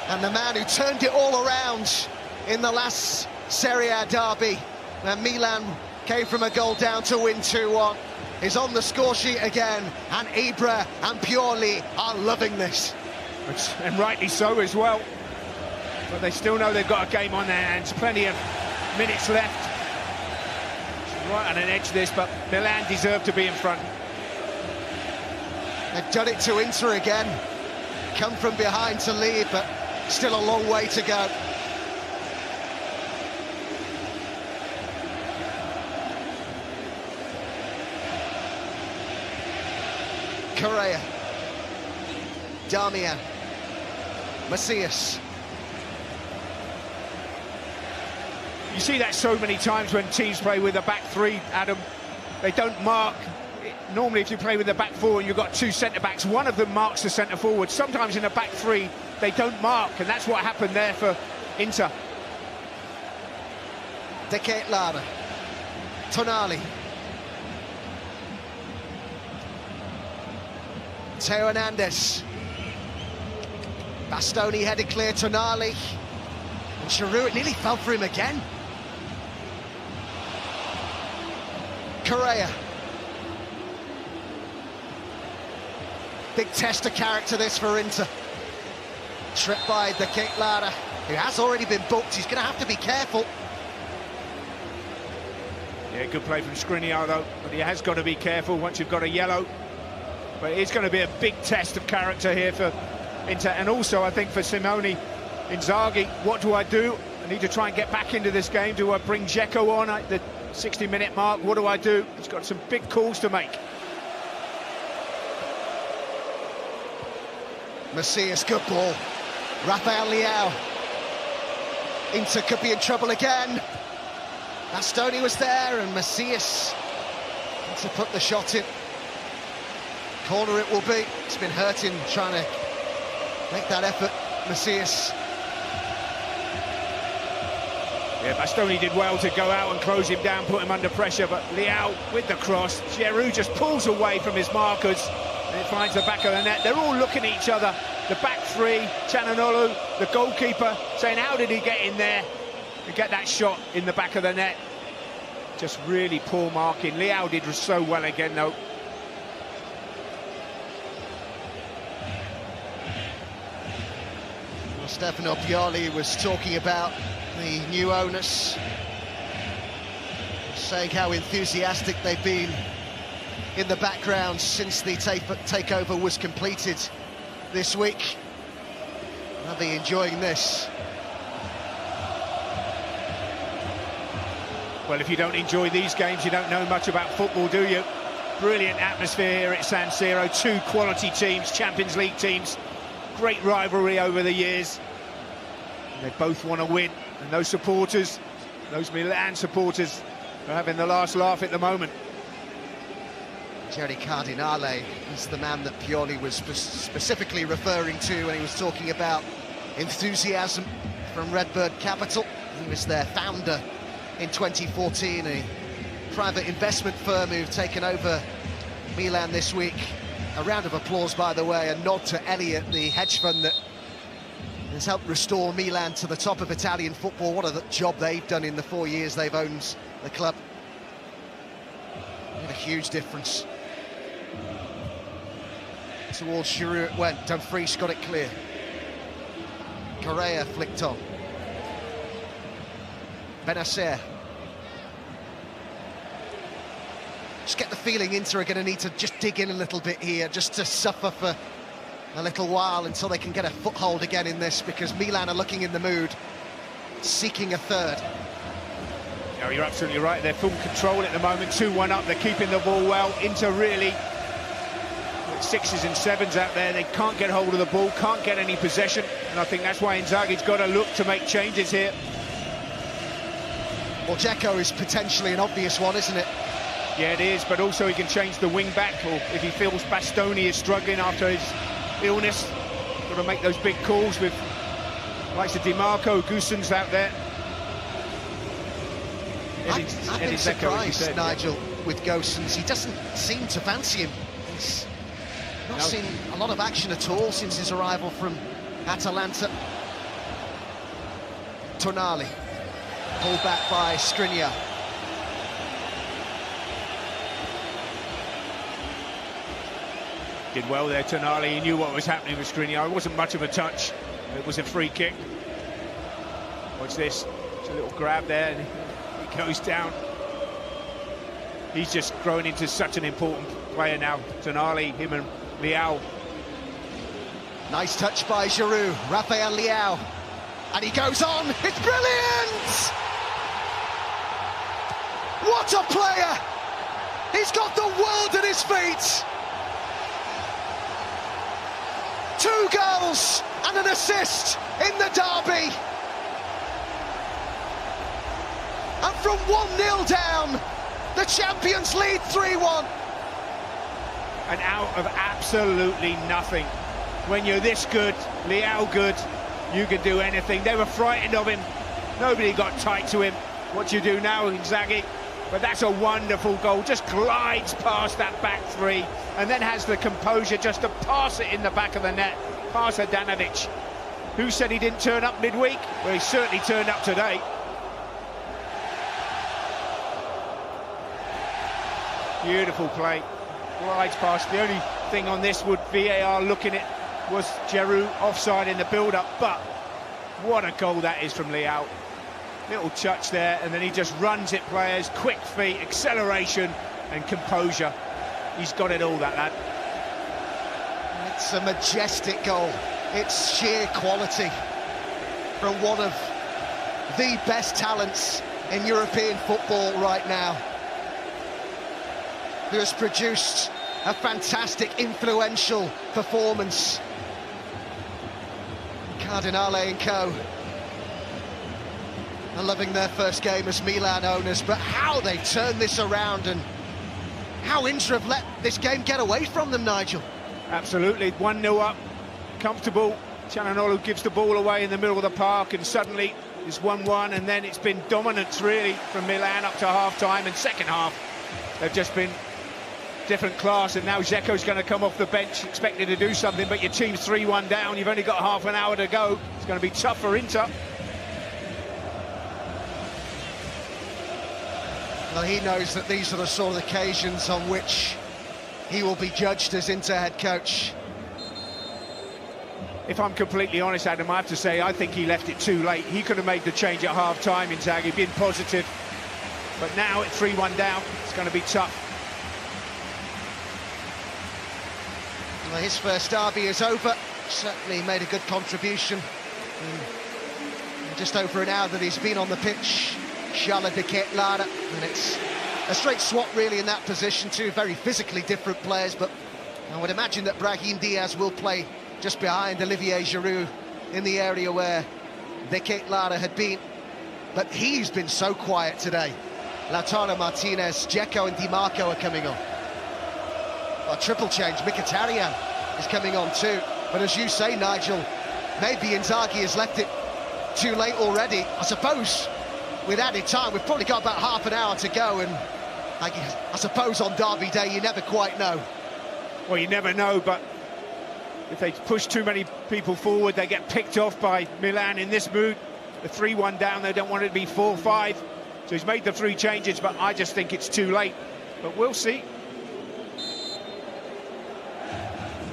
and the man who turned it all around in the last Serie A derby, when Milan came from a goal down to win 2-1, is on the score sheet again, and Ibra and Pioli are loving this. And rightly so as well. But they still know they've got a game on their hands, plenty of minutes left. It's right on an edge this, but Milan deserve to be in front. They've done it to Inter again. Come from behind to lead, but still a long way to go. Correa. Darmian. Macias. You see that so many times when teams play with a back three, Adam. They don't mark. Normally, if you play with the back four and you've got two centre-backs, one of them marks the centre-forward. Sometimes in a back three, they don't mark, and that's what happened there for Inter. De Ketelaere. Tonali. Theo Hernandez. Bastoni headed clear, Tonali. And Giroud, it nearly fell for him again. Correa. Big test of character this for Inter. Tripped by De Ketelaere, who has already been booked. He's going to have to be careful. Yeah, good play from Skriniar though, but he has got to be careful once you've got a yellow. But it's going to be a big test of character here for Inter, and also I think for Simone Inzaghi. What do I do? I need to try and get back into this game. Do I bring Dzeko on at the 60-minute mark? What do I do? He's got some big calls to make. Macias, good ball. Rafael Leao. Inter could be in trouble again. Bastoni was there, and Macias to put the shot in. Corner it will be. It's been hurting trying to make that effort, Macias. Yeah, Bastoni did well to go out and close him down, put him under pressure, but Leao with the cross. Giroud just pulls away from his markers, and it finds the back of the net. They're all looking at each other. The back three, Chananolu, the goalkeeper, saying, how did he get in there and get that shot in the back of the net? Just really poor marking. Leao did so well again, though. Well, Stefano Pioli was talking about the new owners, saying how enthusiastic they've been in the background since the takeover was completed this week. Are they enjoying this? Well, if you don't enjoy these games, you don't know much about football, do you? Brilliant atmosphere here at San Siro. Two quality teams, Champions League teams. Great rivalry over the years. And they both want to win. And those supporters, those Milan supporters, are having the last laugh at the moment. Jerry Cardinale is the man that Pioli was specifically referring to when he was talking about enthusiasm from Redbird Capital. He was their founder in 2014, a private investment firm who've taken over Milan this week. A round of applause, by the way, a nod to Elliott, the hedge fund that has helped restore Milan to the top of Italian football. What a job they've done in the 4 years they've owned the club. Made a huge difference. Towards Giroud it went. Dumfries got it clear. Correa flicked on. Benacer. Just get the feeling Inter are going to need to just dig in a little bit here, just to suffer for a little while until they can get a foothold again in this, because Milan are looking in the mood, seeking a third. No, you're absolutely right. They're full control at the moment. 2-1 up. They're keeping the ball well. Inter really sixes and sevens out there. They can't get hold of the ball, can't get any possession, and I think that's why Inzaghi's got to look to make changes here. Well, Dzeko is potentially an obvious one, isn't it? Yeah, it is, but also he can change the wing back, or if he feels Bastoni is struggling after his illness, got to make those big calls with likes of Di Marco, Goossens out there. I've been surprised, Nigel, with Goossens. He doesn't seem to fancy him. He's not seen a lot of action at all since his arrival from Atalanta. Tonali, pulled back by Skriniar. Did well there, Tonali. He knew what was happening with Skriniar. It wasn't much of a touch. It was a free kick. Watch this. It's a little grab there, and he goes down. He's just grown into such an important player now. Tonali, him and Leao. Nice touch by Giroud, Rafael Leao. And he goes on. It's brilliant! What a player! He's got the world at his feet! 2 goals and an assist in the derby. And from 1-0 down, the champions lead 3-1. And out of absolutely nothing. When you're this good, Leao good, you can do anything. They were frightened of him. Nobody got tight to him. What do you do now, Inzaghi? But that's a wonderful goal. Just glides past that back three and then has the composure just to pass it in the back of the net, past Adanovic. Who said he didn't turn up midweek? Well, he certainly turned up today. Beautiful play. Glides past. The only thing on this would VAR looking at was Giroud offside in the build-up, but what a goal that is from Leao. Little touch there, and then he just runs it, players, quick feet, acceleration and composure. He's got it all, that lad. It's a majestic goal. It's sheer quality from one of the best talents in European football right now, who has produced a fantastic, influential performance. Cardinale and co. are loving their first game as Milan owners, but how they've turned this around and how Inter have let this game get away from them, Nigel. Absolutely, 1-0 up, comfortable. Çalhanoğlu gives the ball away in the middle of the park, and suddenly it's 1-1, and then it's been dominance really from Milan up to half-time, and second half they've just been different class, and now Dzeko's going to come off the bench expected to do something, but your team's 3-1 down, you've only got half an hour to go. It's going to be tough for Inter. Well, he knows that these are the sort of occasions on which he will be judged as Inter head coach. If I'm completely honest, Adam, I have to say I think he left it too late. He could have made the change at half-time, Inzaghi, been positive. But now at 3-1 down, it's going to be tough. Well, his first derby is over. Certainly made a good contribution. In just over an hour that he's been on the pitch, Charles de Ketelaere, and it's a straight swap really in that position. Two very physically different players, but I would imagine that Brahim Diaz will play just behind Olivier Giroud in the area where de Ketelaere had been. But he's been so quiet today. Lautaro Martinez, Dzeko and Di Marco are coming on. A triple change, Mkhitaryan is coming on too. But as you say, Nigel, maybe Inzaghi has left it too late already. I suppose with added time, we've probably got about half an hour to go, and I suppose on Derby Day you never quite know. Well, you never know, but if they push too many people forward, they get picked off by Milan in this mood. The 3-1 down, they don't want it to be 4-5. So he's made the 3 changes, but I just think it's too late. But we'll see.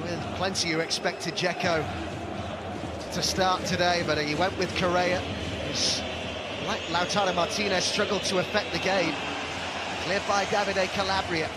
With plenty who expected Dzeko to start today, but he went with Correa. Like Lautaro Martinez struggled to affect the game. Cleared by Davide Calabria.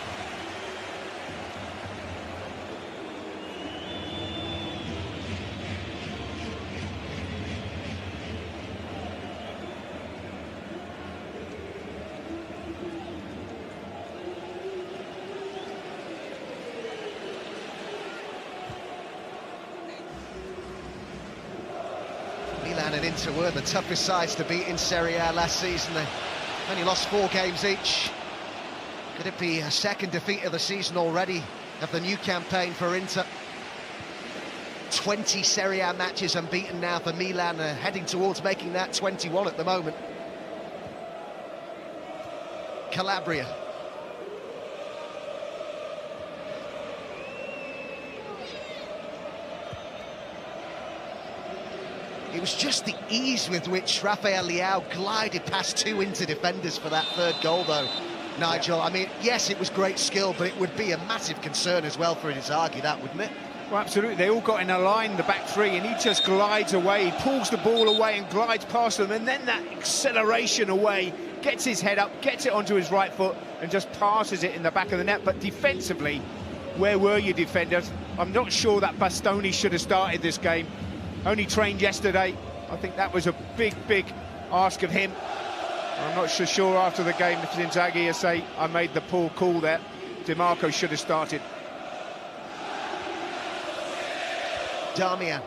Milan and Inter were the toughest sides to beat in Serie A last season. They only lost 4 games each. Could it be a second defeat of the season already of the new campaign for Inter? 20 Serie A matches unbeaten now for Milan, heading towards making that 21 at the moment. Calabria. It was just the ease with which Rafael Leao glided past 2 Inter defenders for that third goal, though, Nigel. I mean, yes, it was great skill, but it would be a massive concern as well for Inzaghi, that, wouldn't it? Well, absolutely. They all got in a line, the back 3, and he just glides away. He pulls the ball away and glides past them, and then that acceleration away, gets his head up, gets it onto his right foot, and just passes it in the back of the net. But defensively, where were your defenders? I'm not sure that Bastoni should have started this game. Only trained yesterday. I think that was a big ask of him. I'm not so sure after the game if Inzaghi will say, I made the poor call there. Di Marco should have started. Darmian.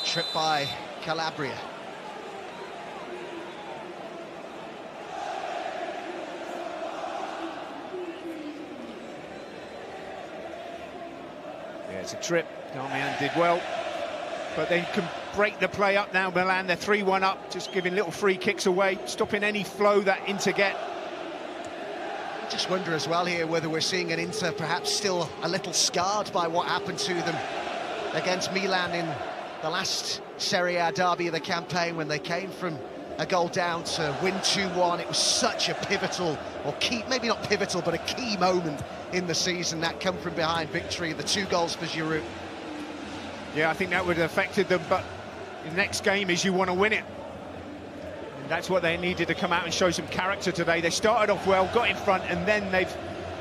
Tripped by Calabria. Yeah, it's a trip. Darmian did well. But they can break the play up now, Milan. They're 3-1 up, just giving little free kicks away, stopping any flow that Inter get. I just wonder as well here whether we're seeing an Inter perhaps still a little scarred by what happened to them against Milan in the last Serie A derby of the campaign, when they came from a goal down to win 2-1. It was such a pivotal, or key, maybe not pivotal, but a key moment in the season, that come from behind victory, the 2 goals for Giroud. Yeah, I think that would have affected them, but the next game is you want to win it. And that's what they needed to come out and show some character today. They started off well, got in front, and then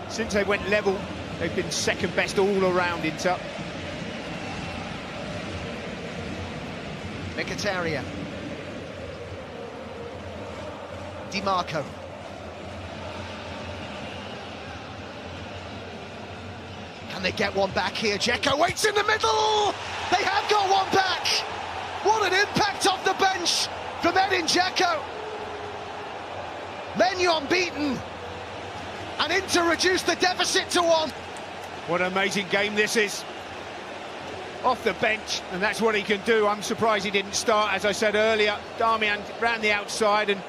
since they went level, they've been second best all around Inter. Mkhitaryan. Di Marco. Can they get one back here? Dzeko waits in the middle! They have got one back! What an impact off the bench from Edin Dzeko. Maignan beaten, and Inter reduced the deficit to 1. What an amazing game this is. Off the bench, and that's what he can do. I'm surprised he didn't start, as I said earlier. Darmian ran the outside, and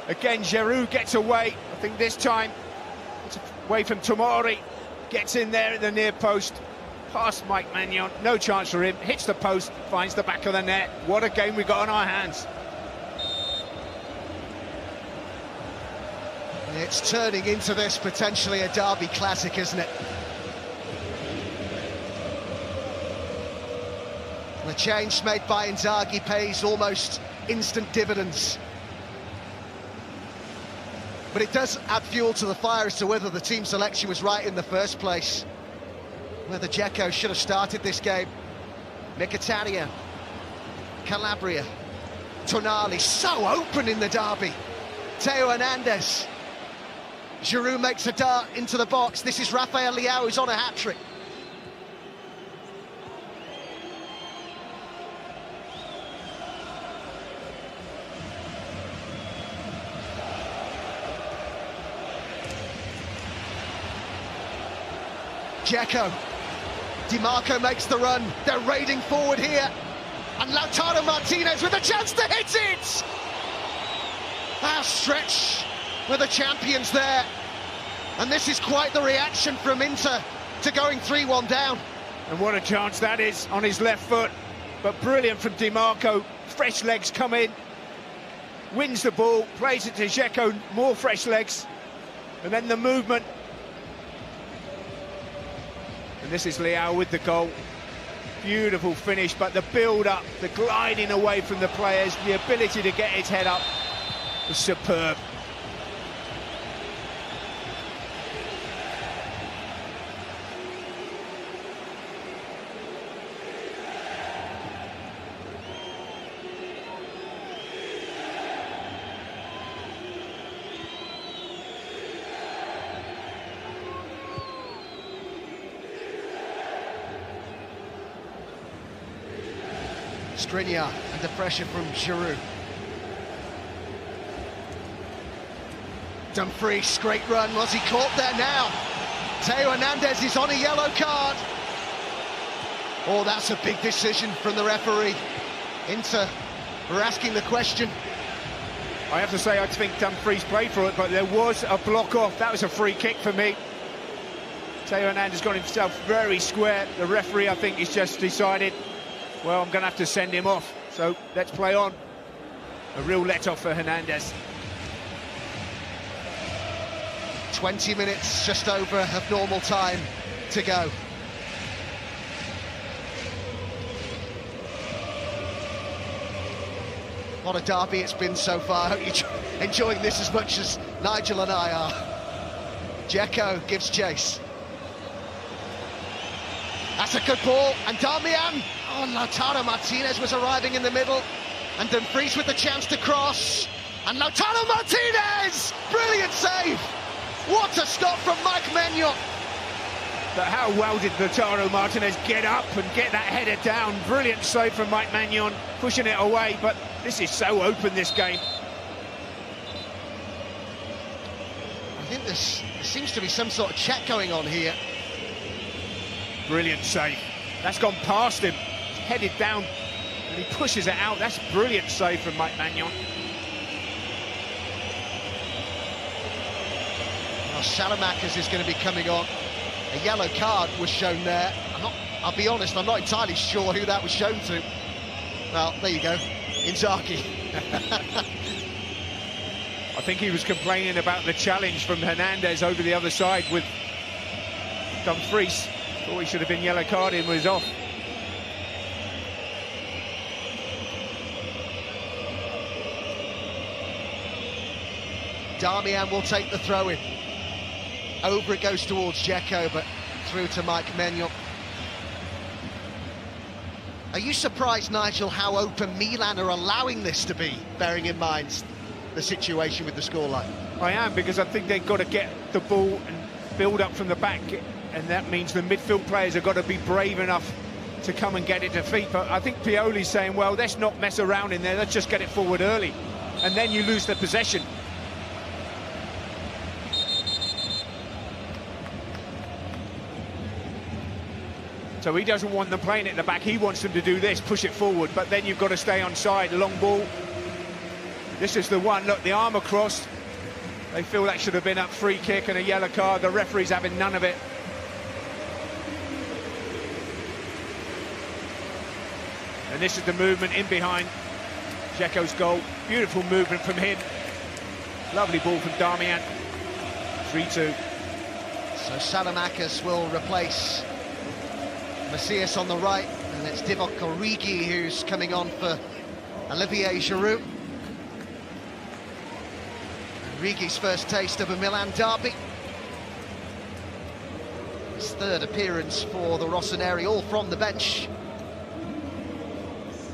again Giroud gets away. I think this time it's away from Tomori, gets in there at the near post, past Mike Maignan, no chance for him, hits the post, finds the back of the net. What a game we got on our hands. It's turning into this potentially a derby classic, isn't it? The change made by Inzaghi pays almost instant dividends. But it does add fuel to the fire as to whether the team selection was right in the first place. Whether Dzeko should have started this game. Mkhitaryan, Calabria, Tonali, so open in the derby. Theo Hernandez. Giroud makes a dart into the box. This is Rafael Leao, who's on a hat-trick. Dzeko. Di Marco makes the run. They're raiding forward here. And Lautaro Martinez with a chance to hit it! Our stretch with the champions there. And this is quite the reaction from Inter to going 3-1 down. And what a chance that is on his left foot. But brilliant from Di Marco. Fresh legs come in. Wins the ball, plays it to Dzeko, more fresh legs. And then the movement. And this is Leao with the goal. Beautiful finish, but the build-up, the gliding away from the players, the ability to get his head up was superb. Skriniar under pressure from Giroud. Dumfries, great run. Was he caught there now? Theo Hernandez is on a yellow card. Oh, that's a big decision from the referee. Inter were asking the question. I have to say, I think Dumfries played for it, but there was a block off. That was a free kick for me. Theo Hernandez got himself very square. The referee, I think, has just decided, well, I'm going to have to send him off. So let's play on. A real let-off for Hernandez. 20 minutes just over of normal time to go. What a derby it's been so far. I hope you're enjoying this as much as Nigel and I are. Dzeko gives chase. That's a good ball, and Darmian. Oh, Lautaro Martinez was arriving in the middle, and Dumfries with the chance to cross. And Lautaro Martinez! Brilliant save! What a stop from Mike Maignan. But how well did Lautaro Martinez get up and get that header down? Brilliant save from Mike Maignan, pushing it away, but this is so open, this game. I think there seems to be some sort of check going on here. Brilliant save. That's gone past him. It's headed down, and he pushes it out. That's brilliant save from Mike Maignan. Well, Salamakers is going to be coming on. A yellow card was shown there. I'll be honest, I'm not entirely sure who that was shown to. Well, there you go. Inzaghi. I think he was complaining about the challenge from Hernandez over the other side with Dumfries. Thought he should have been yellow carded and was off. Darmian will take the throw-in. Over it goes towards Dzeko, but through to Mike Maignan. Are you surprised, Nigel, how open Milan are allowing this to be, bearing in mind the situation with the scoreline? I am, because I think they've got to get the ball and build up from the back, and that means the midfield players have got to be brave enough to come and get it to feet. But I think Pioli's saying, well, let's not mess around in there, let's just get it forward early. And then you lose the possession. So he doesn't want them playing it at the back, he wants them to do this, push it forward, but then you've got to stay on side, long ball. This is the one, look, the arm across. They feel that should have been a free kick and a yellow card. The referee's having none of it. And this is the movement in behind Dzeko's goal. Beautiful movement from him. Lovely ball from Darmian. 3-2. So Salamakis will replace Macias on the right, and it's Divock Origi who's coming on for Olivier Giroud. Origi's first taste of a Milan derby. His third appearance for the Rossoneri, all from the bench.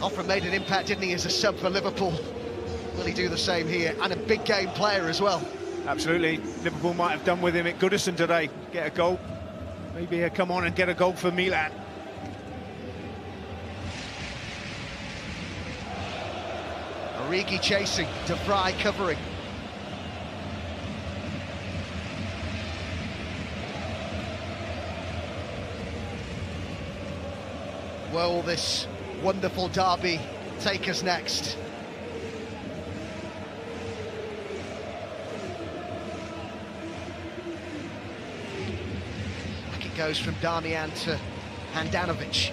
Often made an impact, didn't he, as a sub for Liverpool? Will he do the same here? And a big game player as well. Absolutely. Liverpool might have done with him at Goodison today. Get a goal. Maybe he'll come on and get a goal for Milan. Origi chasing, De Vrij covering. Where will this wonderful derby take us next? Back it goes from Darmian to Handanovic.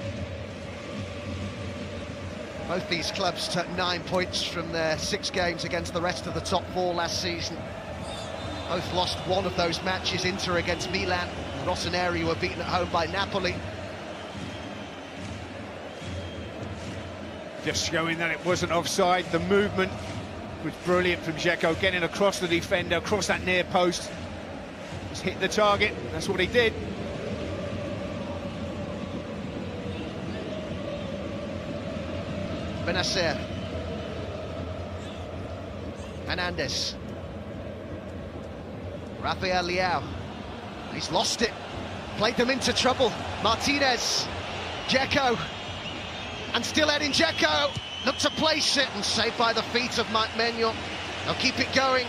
Both these clubs took 9 points from their 6 games against the rest of the top 4 last season. Both lost one of those matches, Inter against Milan, and Rossoneri were beaten at home by Napoli. Just showing that it wasn't offside. The movement was brilliant from Dzeko, getting across the defender, across that near post. Just hit the target, that's what he did. Benacer. Hernandez. Rafael Leao. He's lost it. Played them into trouble. Martinez. Dzeko. And still Edin Dzeko. Looked to place it and saved by the feet of Mike Maignan. They'll keep it going.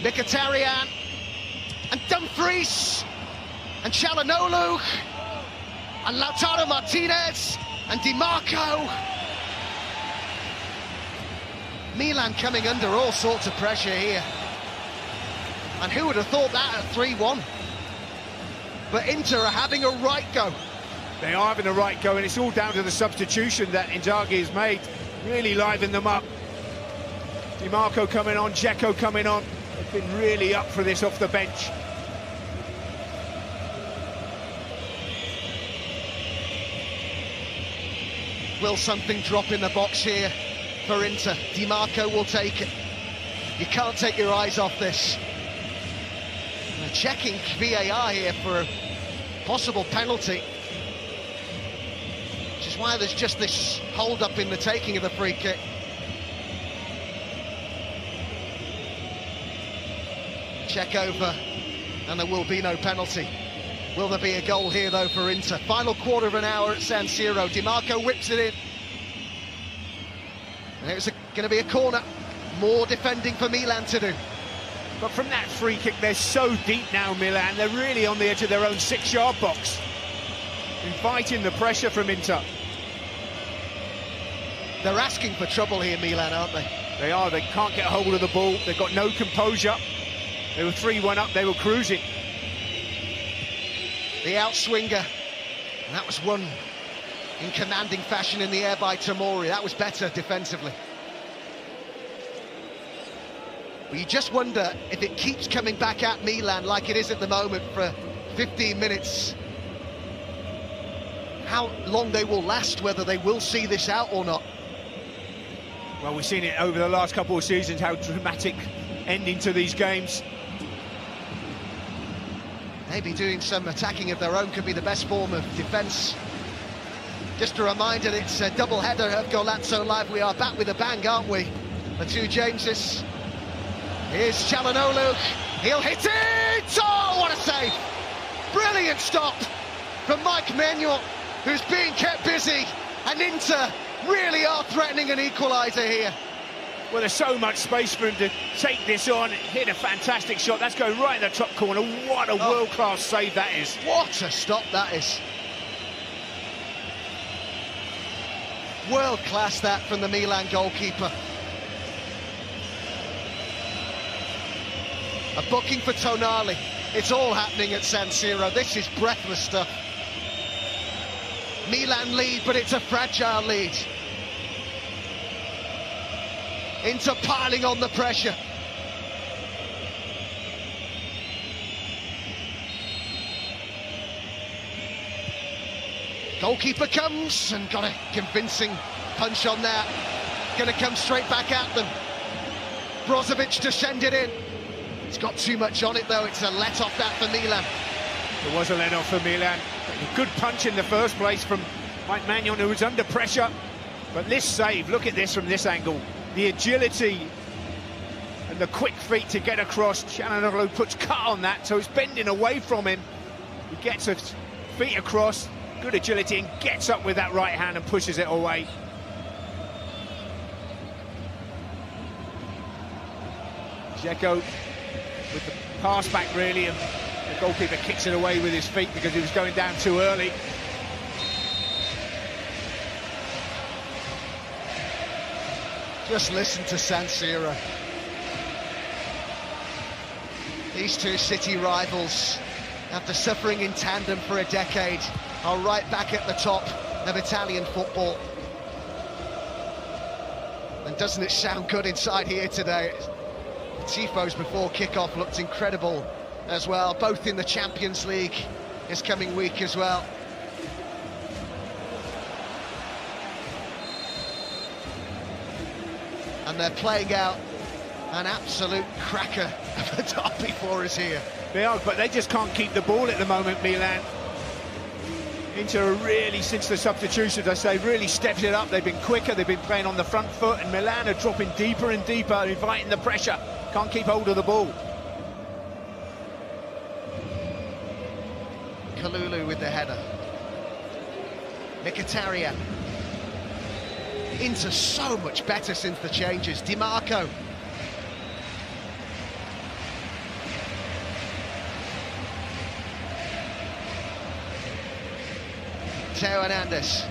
Mkhitaryan. And Dumfries. And Çalhanoğlu. And Lautaro Martinez. And Di Marco. Milan coming under all sorts of pressure here. And who would have thought that at 3-1? But Inter are having a right go. They are having a right go, and it's all down to the substitution that Inzaghi has made. Really liven them up. Di Marco coming on, Dzeko coming on. They've been really up for this off the bench. Will something drop in the box here for Inter? Di Marco will take it. You can't take your eyes off this. And they're checking VAR here for a possible penalty, which is why there's just this hold-up in the taking of the free kick. Check over, and there will be no penalty. Will there be a goal here, though, for Inter? Final quarter of an hour at San Siro. Di Marco whips it in. And it was going to be a corner. More defending for Milan to do. But from that free kick, they're so deep now, Milan. They're really on the edge of their own 6-yard box. Inviting the pressure from Inter. They're asking for trouble here, Milan, aren't they? They are. They can't get a hold of the ball. They've got no composure. They were 3-1 up. They were cruising. The outswinger, and that was won in commanding fashion in the air by Tomori. That was better defensively. But you just wonder if it keeps coming back at Milan like it is at the moment for 15 minutes, how long they will last, whether they will see this out or not. Well, we've seen it over the last couple of seasons, how dramatic ending to these games. Maybe doing some attacking of their own could be the best form of defence. Just a reminder, it's a double header of Golazzo Live. We are back with a bang, aren't we? The two Jameses. Here's Çalhanoğlu. He'll hit it! Oh, what a save! Brilliant stop from Mike Manuel, who's being kept busy, and Inter really are threatening an equaliser here. Well, there's so much space for him to take this on, hit a fantastic shot. That's going right in the top corner. What a world-class save that is. What a stop that is. World-class that from the Milan goalkeeper. A booking for Tonali. It's all happening at San Siro. This is breathless stuff. Milan lead, but it's a fragile lead. Inter piling on the pressure. Goalkeeper comes and got a convincing punch on that. Going to come straight back at them. Brozovic to send it in. It's got too much on it though. It's a let-off that for Milan. It was a let-off for Milan. A good punch in the first place from Mike Manuel, who was under pressure. But this save, look at this from this angle. The agility and the quick feet to get across. Çalhanoğlu puts cut on that, so it's bending away from him. He gets his feet across, good agility, and gets up with that right hand and pushes it away. Dzeko with the pass back really, and the goalkeeper kicks it away with his feet because he was going down too early. Just listen to San Siro. These two city rivals, after suffering in tandem for a decade, are right back at the top of Italian football. And doesn't it sound good inside here today? The tifos before kick-off looked incredible as well, both in the Champions League this coming week as well. And they're playing out an absolute cracker of a derby for us here. They are, but they just can't keep the ball at the moment, Milan. Inter really, since the substitutions, I say, really stepped it up. They've been quicker, they've been playing on the front foot, and Milan are dropping deeper and deeper, inviting the pressure. Can't keep hold of the ball. Kalulu with the header. Mkhitaryan. Inter so much better since the changes. Di Marco. Theo Hernandez.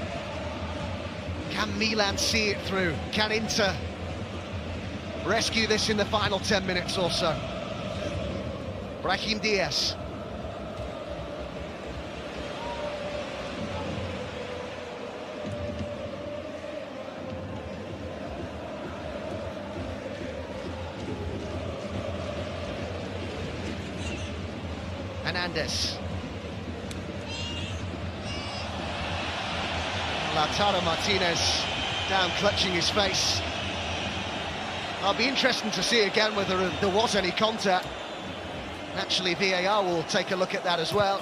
Can Milan see it through? Can Inter rescue this in the final 10 minutes or so? Brahim Diaz. Hernandez. Lautaro Martinez down clutching his face. I'll be interested to see again whether there was any contact. Naturally, VAR will take a look at that as well.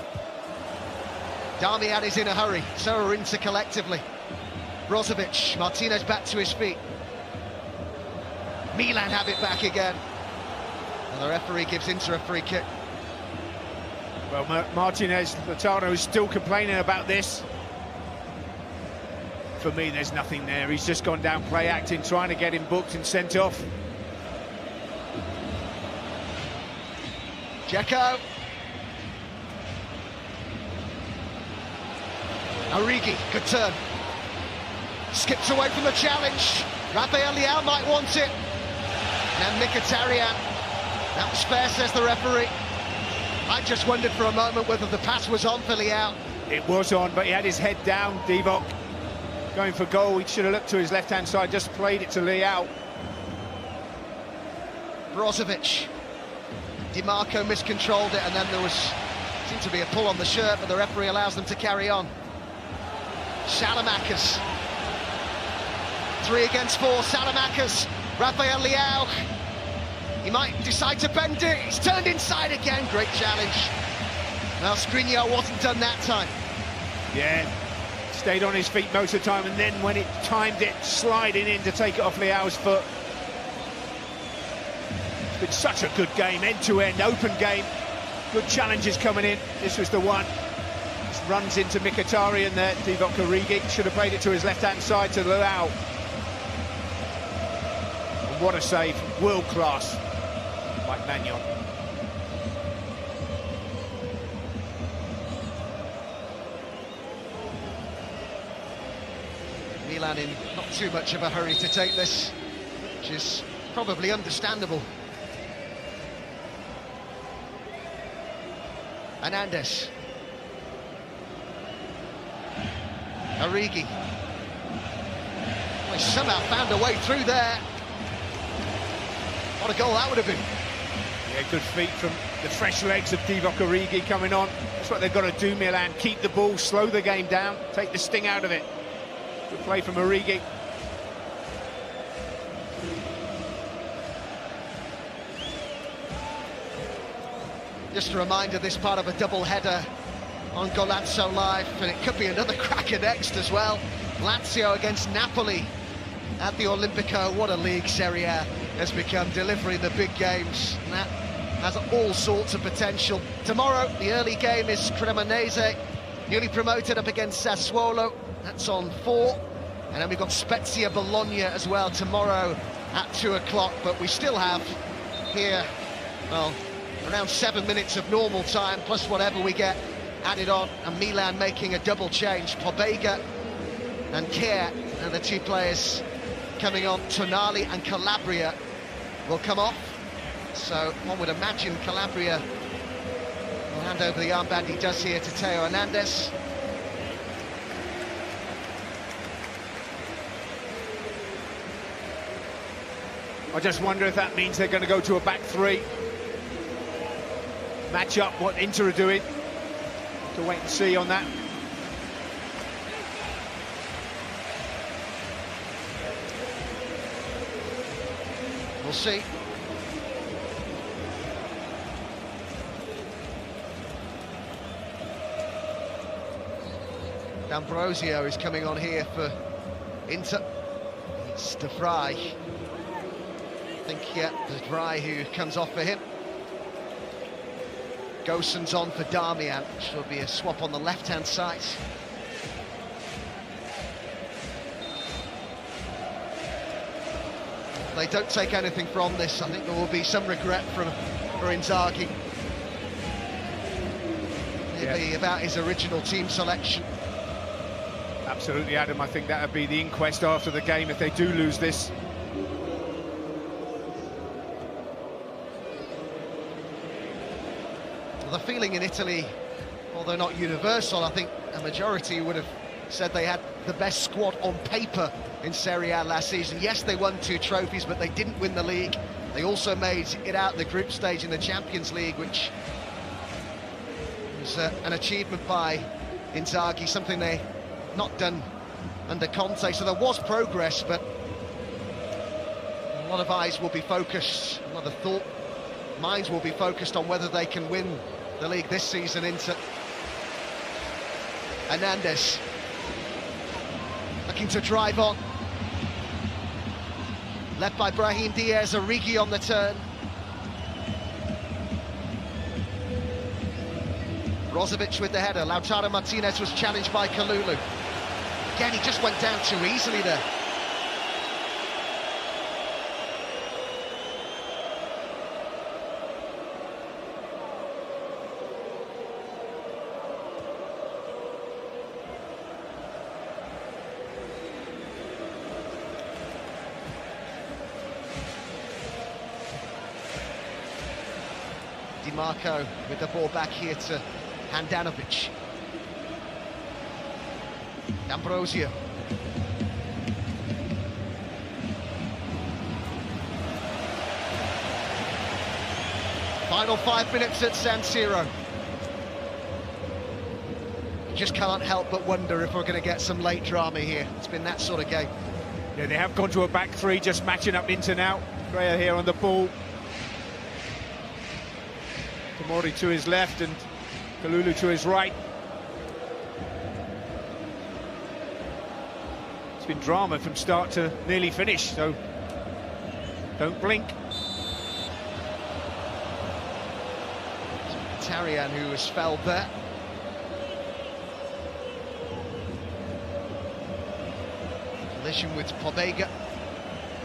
Darmian is in a hurry, so are Inter collectively. Brozovic, Martinez back to his feet. Milan have it back again. And the referee gives Inter a free kick. Well, Martinez, Lautaro is still complaining about this. For me, there's nothing there. He's just gone down play acting, trying to get him booked and sent off. Dzeko. Origi, good turn. Skips away from the challenge. Rafael Leao might want it. And then Mkhitaryan. That was fair, says the referee. I just wondered for a moment whether the pass was on for Leao. It was on, but he had his head down, Divock. Going for goal, he should have looked to his left-hand side, just played it to Leao. Brozovic. Di Marco miscontrolled it, and then there seemed to be a pull on the shirt, but the referee allows them to carry on. Salamakers. 3 against 4, Salamakers. Rafael Leao. He might decide to bend it. He's turned inside again. Great challenge. Well, Skriniar wasn't done that time. Yeah, stayed on his feet most of the time, and then when it timed it, sliding in to take it off Leao's foot. It's been such a good game, end-to-end, open game. Good challenges coming in. This was the one. runs into Mkhitaryan there. Divock Origi should have played it to his left-hand side to Luau. And what a save, world class, Mike Magnon. Milan in not too much of a hurry to take this, which is probably understandable. Hernandez. Origi. Well, he somehow found a way through there. What a goal that would have been. Yeah, good feet from the fresh legs of Divock Origi coming on. That's what they've got to do, Milan. Keep the ball, slow the game down, take the sting out of it. Good play from Origi. Just a reminder, this part of a double header on Golazzo Live, and it could be another cracker next as well. Lazio against Napoli at the Olimpico. What a league Serie A has become, delivering the big games. And that has all sorts of potential. Tomorrow, the early game is Cremonese, newly promoted, up against Sassuolo. That's on 4. And then we've got Spezia Bologna as well tomorrow at 2 o'clock. But we still have here, well, around 7 minutes of normal time, plus whatever we get added on, and Milan making a double change. Pobega and Kjaer are the two players coming on. Tonali and Calabria will come off. So one would imagine Calabria will hand over the armband he does here to Theo Hernandez. I just wonder if that means they're going to go to a back three. Match up what Inter are doing. To wait and see on that. We'll see. D'Ambrosio is coming on here for Inter. It's De Vrij. I think, yeah, De Vrij who comes off for him. Gosens on for Darmian, which will be a swap on the left-hand side. If they don't take anything from this, I think there will be some regret for Inzaghi. Maybe about his original team selection. Absolutely, Adam. I think that would be the inquest after the game if they do lose this. The feeling in Italy, although not universal, I think a majority would have said they had the best squad on paper in Serie A last season. Yes, they won 2 trophies, but they didn't win the league. They also made it out the group stage in the Champions League, which was an achievement by Inzaghi, something they not done under Conte. So there was progress, but a lot of eyes will be focused, a lot of minds will be focused on whether they can win the league this season. Into Hernandez looking to drive on, led by Brahim Diaz. Origi on the turn. Brozovic with the header. Lautaro Martinez was challenged by Kalulu. Again, he just went down too easily there. Di Marco with the ball back here to Handanovic. D'Ambrosio. Final 5 minutes at San Siro. You just can't help but wonder if we're going to get some late drama here. It's been that sort of game. Yeah, they have gone to a back three, just matching up Inter now. Correa here on the ball. Tomori to his left and Kalulu to his right. It's been drama from start to nearly finish, so don't blink. Tarian, who was felled there. competition with Pobega.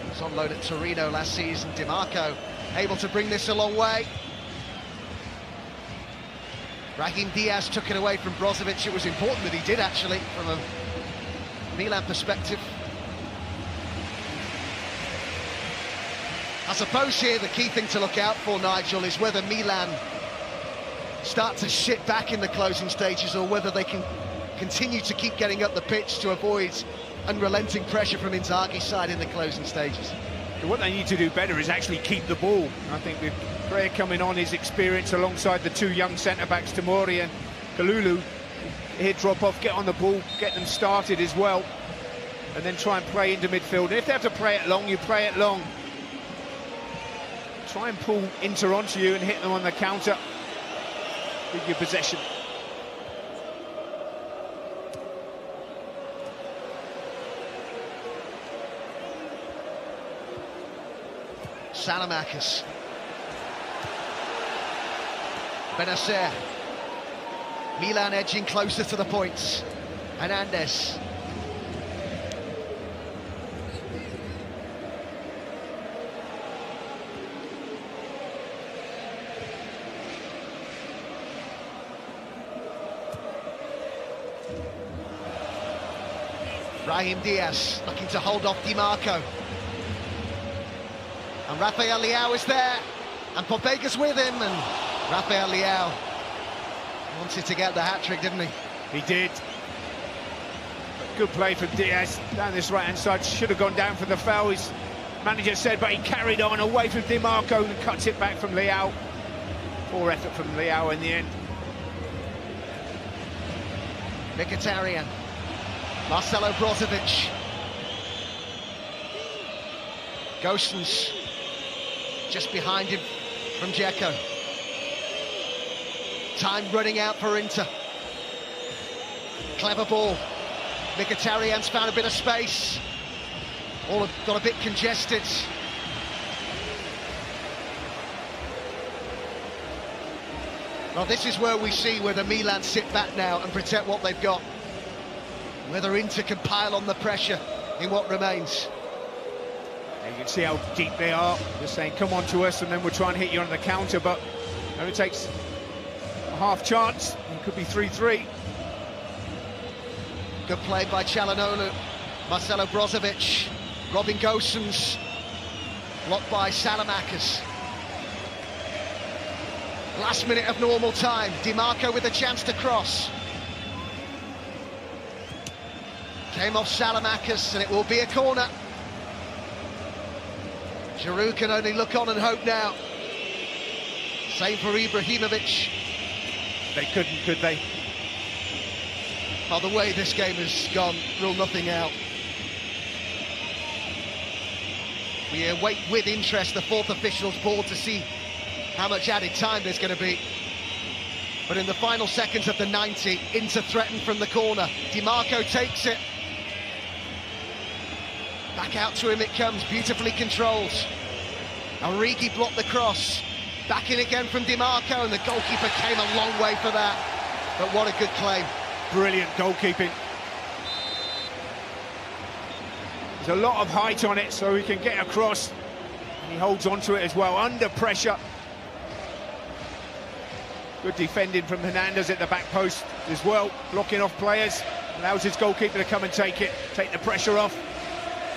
He was on loan at Torino last season. Dimarco able to bring this a long way. Raheem Diaz took it away from Brozovic. It was important that he did, actually, from a Milan perspective. I suppose here the key thing to look out for, Nigel, is whether Milan start to sit back in the closing stages or whether they can continue to keep getting up the pitch to avoid unrelenting pressure from Inzaghi's side in the closing stages. What they need to do better is actually keep the ball. I think with Brea coming on, his experience alongside the two young centre-backs, Tomori and Kalulu, here drop off, get on the ball, get them started as well, and then try and play into midfield. And if they have to play it long, you play it long. Try and pull Inter onto you and hit them on the counter with your possession. Salamakis. Benacer. Milan edging closer to the points. Hernandez. Raheem Diaz looking to hold off Dimarco. And Rafael Leao is there, and Pobega's with him, and Rafael Leao wanted to get the hat-trick, didn't he? He did. Good play from Diaz down this right-hand side. Should have gone down for the foul, his manager said, but he carried on away from Dimarco and cuts it back from Leao. Poor effort from Leao in the end. Mkhitaryan. Marcelo Brozovic. Gosens just behind him from Dzeko. Time running out for Inter. Clever ball. Mkhitaryan's found a bit of space. All have got a bit congested. Well, this is where we see whether Milan sit back now and protect what they've got. Whether Inter can pile on the pressure in what remains. You can see how deep they are. They're saying, come on to us, and then we'll try and hit you on the counter, but it takes a half chance. It could be 3-3. Good play by Çalhanoğlu. Marcelo Brozovic. Robin Gosens. Blocked by Salamakis. Last minute of normal time. Dimarco with a chance to cross. Came off Salamakis, and it will be a corner. Giroud can only look on and hope now. Same for Ibrahimovic. They couldn't, could they? By the way this game has gone, rule nothing out. We await with interest the fourth official's board to see how much added time there's going to be. But in the final seconds of the 90, Inter threatened from the corner. Dimarco takes it. Back out to him it comes, beautifully controlled. Origi blocked the cross. Back in again from Dimarco, and the goalkeeper came a long way for that. But what a good claim. Brilliant goalkeeping. There's a lot of height on it, so he can get across. He holds on to it as well, under pressure. Good defending from Hernandez at the back post as well, blocking off players. Allows his goalkeeper to come and take it, take the pressure off.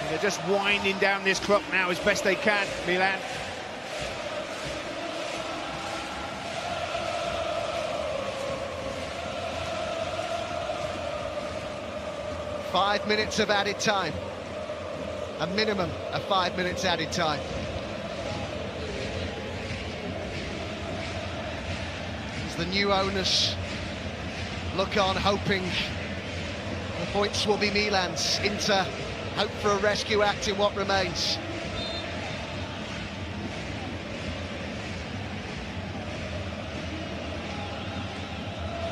And they're just winding down this clock now as best they can, Milan. Five minutes of added time. A minimum of 5 minutes added time. As the new owners look on, hoping the points will be Milan's. Inter hope for a rescue act in what remains.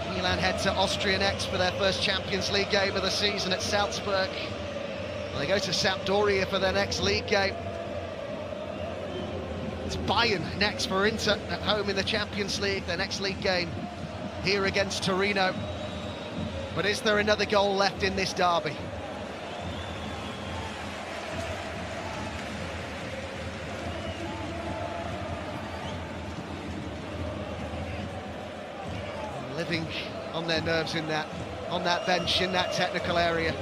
Milan head to Austria next for their first Champions League game of the season at Salzburg. They go to Sampdoria for their next league game. It's Bayern next for Inter at home in the Champions League, their next league game here against Torino. But is there another goal left in this derby? something on their nerves on that bench, in that technical area.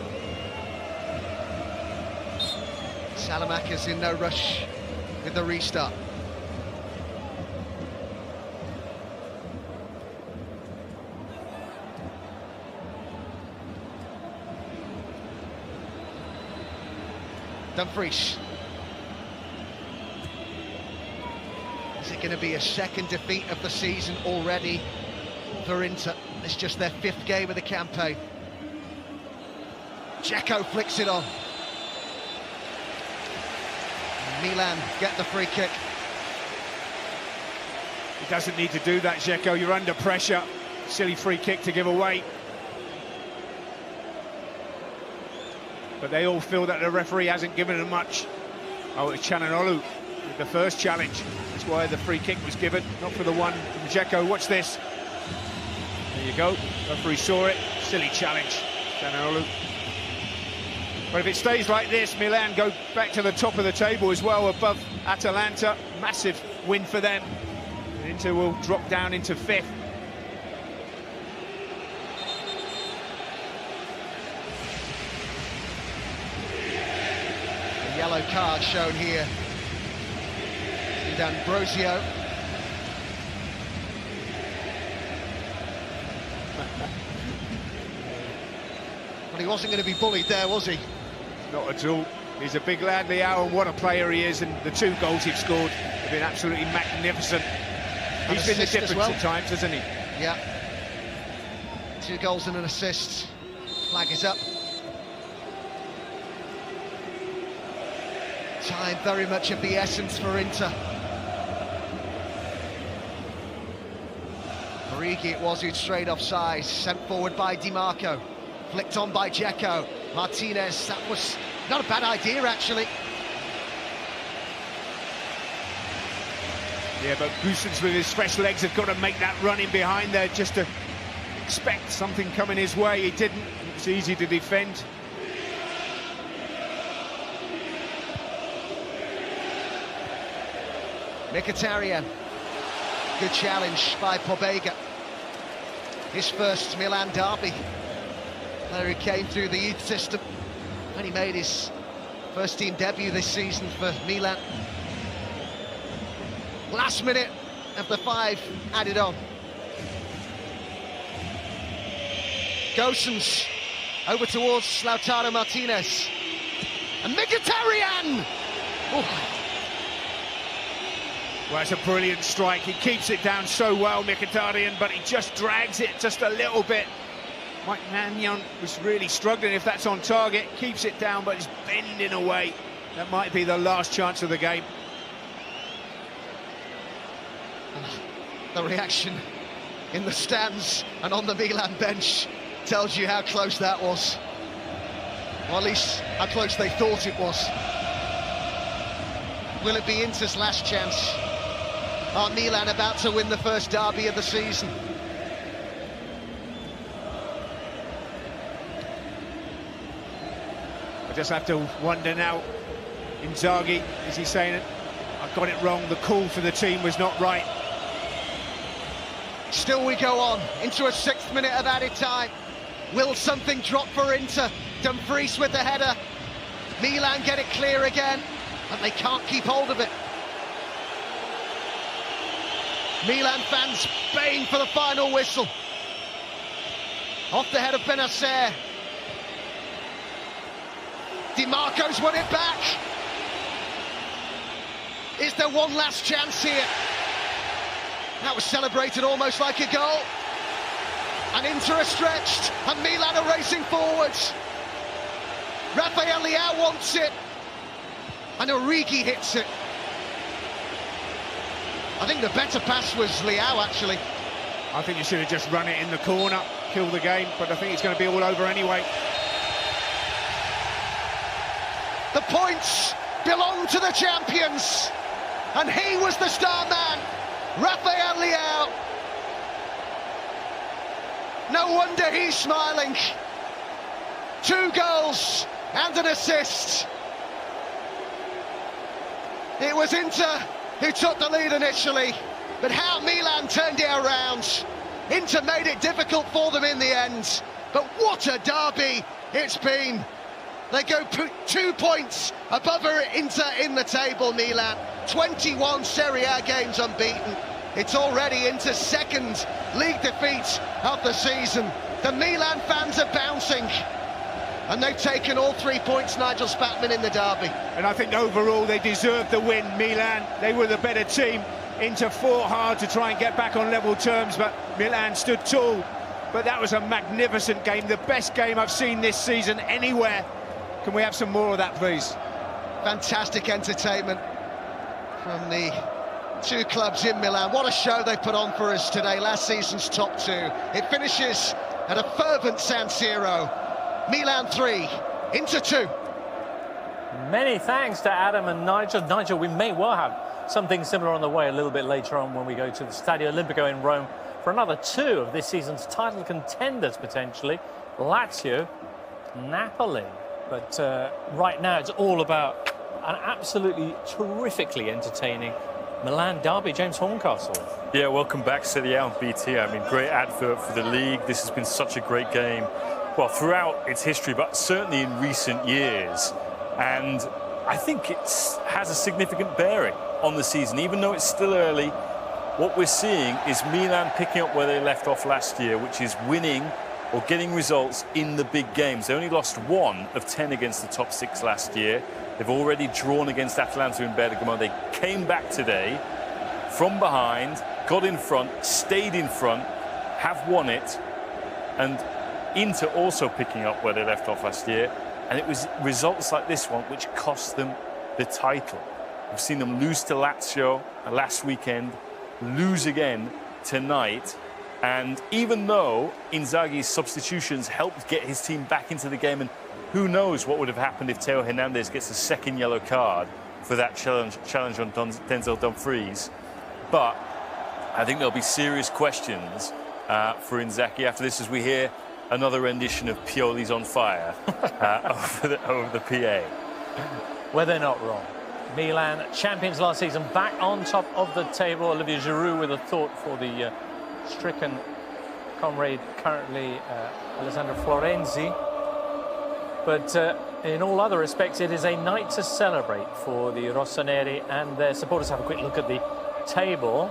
Salamaker's in no rush with the restart. Dumfries. Is it going to be a second defeat of the season already for Inter? It's just their 5th game of the campaign. Dzeko flicks it on. Milan get the free kick. He doesn't need to do that, Dzeko. You're under pressure. Silly free kick to give away. But they all feel that the referee hasn't given them much. Oh, it's Chananolu with the first challenge. That's why the free kick was given, not for the one from Dzeko. Watch this. There you go. Referee saw it. Silly challenge, Chananolu. But if it stays like this, Milan go back to the top of the table as well, above Atalanta. Massive win for them. And Inter will drop down into 5th. Yellow card shown here. D'Ambrosio. Well, he wasn't going to be bullied there, was he? Not at all. He's a big lad, Leao, and what a player he is. And the 2 goals he's scored have been absolutely magnificent. He's been the difference at times, hasn't he? Yeah. 2 goals and an assist. Flag is up. Time very much of the essence for Inter. Origi it was who'd strayed offside, sent forward by Di Marco, flicked on by Dzeko. Martinez, that was not a bad idea actually. Yeah, but Goossens with his fresh legs have got to make that run in behind there just to expect something coming his way. He didn't. It was easy to defend. Mkhitaryan, good challenge by Pobega. His first Milan derby. Player who came through the youth system and he made his first team debut this season for Milan. Last minute of the 5 added on. Goossens over towards Lautaro Martinez. And Mkhitaryan! Oh. Well, it's a brilliant strike. He keeps it down so well, Mkhitaryan, but he just drags it just a little bit. Mike Magnan was really struggling if that's on target. Keeps it down, but he's bending away. That might be the last chance of the game. The reaction in the stands and on the Milan bench tells you how close that was. Or at least how close they thought it was. Will it be Inter's last chance? Are Milan about to win the first derby of the season? I just have to wonder now, Inzaghi, is he saying it? I got it wrong, the call for the team was not right. Still we go on into a 6th minute of added time. Will something drop for Inter? Dumfries with the header. Milan get it clear again, and they can't keep hold of it. Milan fans baying for the final whistle. Off the head of Benacer. Di Marco's won it back. Is there one last chance here? That was celebrated almost like a goal. And Inter are stretched, and Milan are racing forwards. Rafael Leao wants it, and Origi hits it. I think the better pass was Leao, actually. I think you should have just run it in the corner, kill the game, but I think it's going to be all over anyway. The points belong to the champions, and he was the star man, Rafael Leao. No wonder he's smiling. 2 goals and an assist. It was Inter who took the lead initially, but how Milan turned it around. Inter made it difficult for them in the end. But what a derby it's been. They go 2 points above Inter in the table, Milan. 21 Serie A games unbeaten. It's already Inter's second league defeat of the season. The Milan fans are bouncing. And they've taken all 3 points, Nigel Spatman, in the derby. And I think overall they deserved the win, Milan. They were the better team. Inter fought hard to try and get back on level terms, but Milan stood tall. But that was a magnificent game, the best game I've seen this season anywhere. Can we have some more of that, please? Fantastic entertainment from the two clubs in Milan. What a show they put on for us today, last season's top two. It finishes at a fervent San Siro. Milan 3, Inter 2. Many thanks to Adam and Nigel. Nigel, we may well have something similar on the way a little bit later on when we go to the Stadio Olimpico in Rome for another two of this season's title contenders, potentially. Lazio, Napoli. But right now it's all about an absolutely terrifically entertaining Milan derby. James Horncastle. Yeah, welcome back, Serie A on BT. I mean, great advert for the league. This has been such a great game. Well, throughout its history, but certainly in recent years. And I think it has a significant bearing on the season. Even though it's still early, what we're seeing is Milan picking up where they left off last year, which is winning or getting results in the big games. They only lost 1 of 10 against the top 6 last year. They've already drawn against Atalanta in Bergamo. They came back today from behind, got in front, stayed in front, have won it, and Inter also picking up where they left off last year. And it was results like this one which cost them the title. We've seen them lose to Lazio last weekend, lose again tonight. And even though Inzaghi's substitutions helped get his team back into the game, and who knows what would have happened if Theo Hernandez gets a second yellow card for that challenge on Denzel Dumfries. But I think there'll be serious questions for Inzaghi after this as we hear another rendition of Pioli's On Fire over the PA. Well, they're not wrong. Milan, champions last season, back on top of the table. Olivier Giroud with a thought for the stricken comrade, currently Alessandro Florenzi. But in all other respects, it is a night to celebrate for the Rossoneri and their supporters. Have a quick look at the table.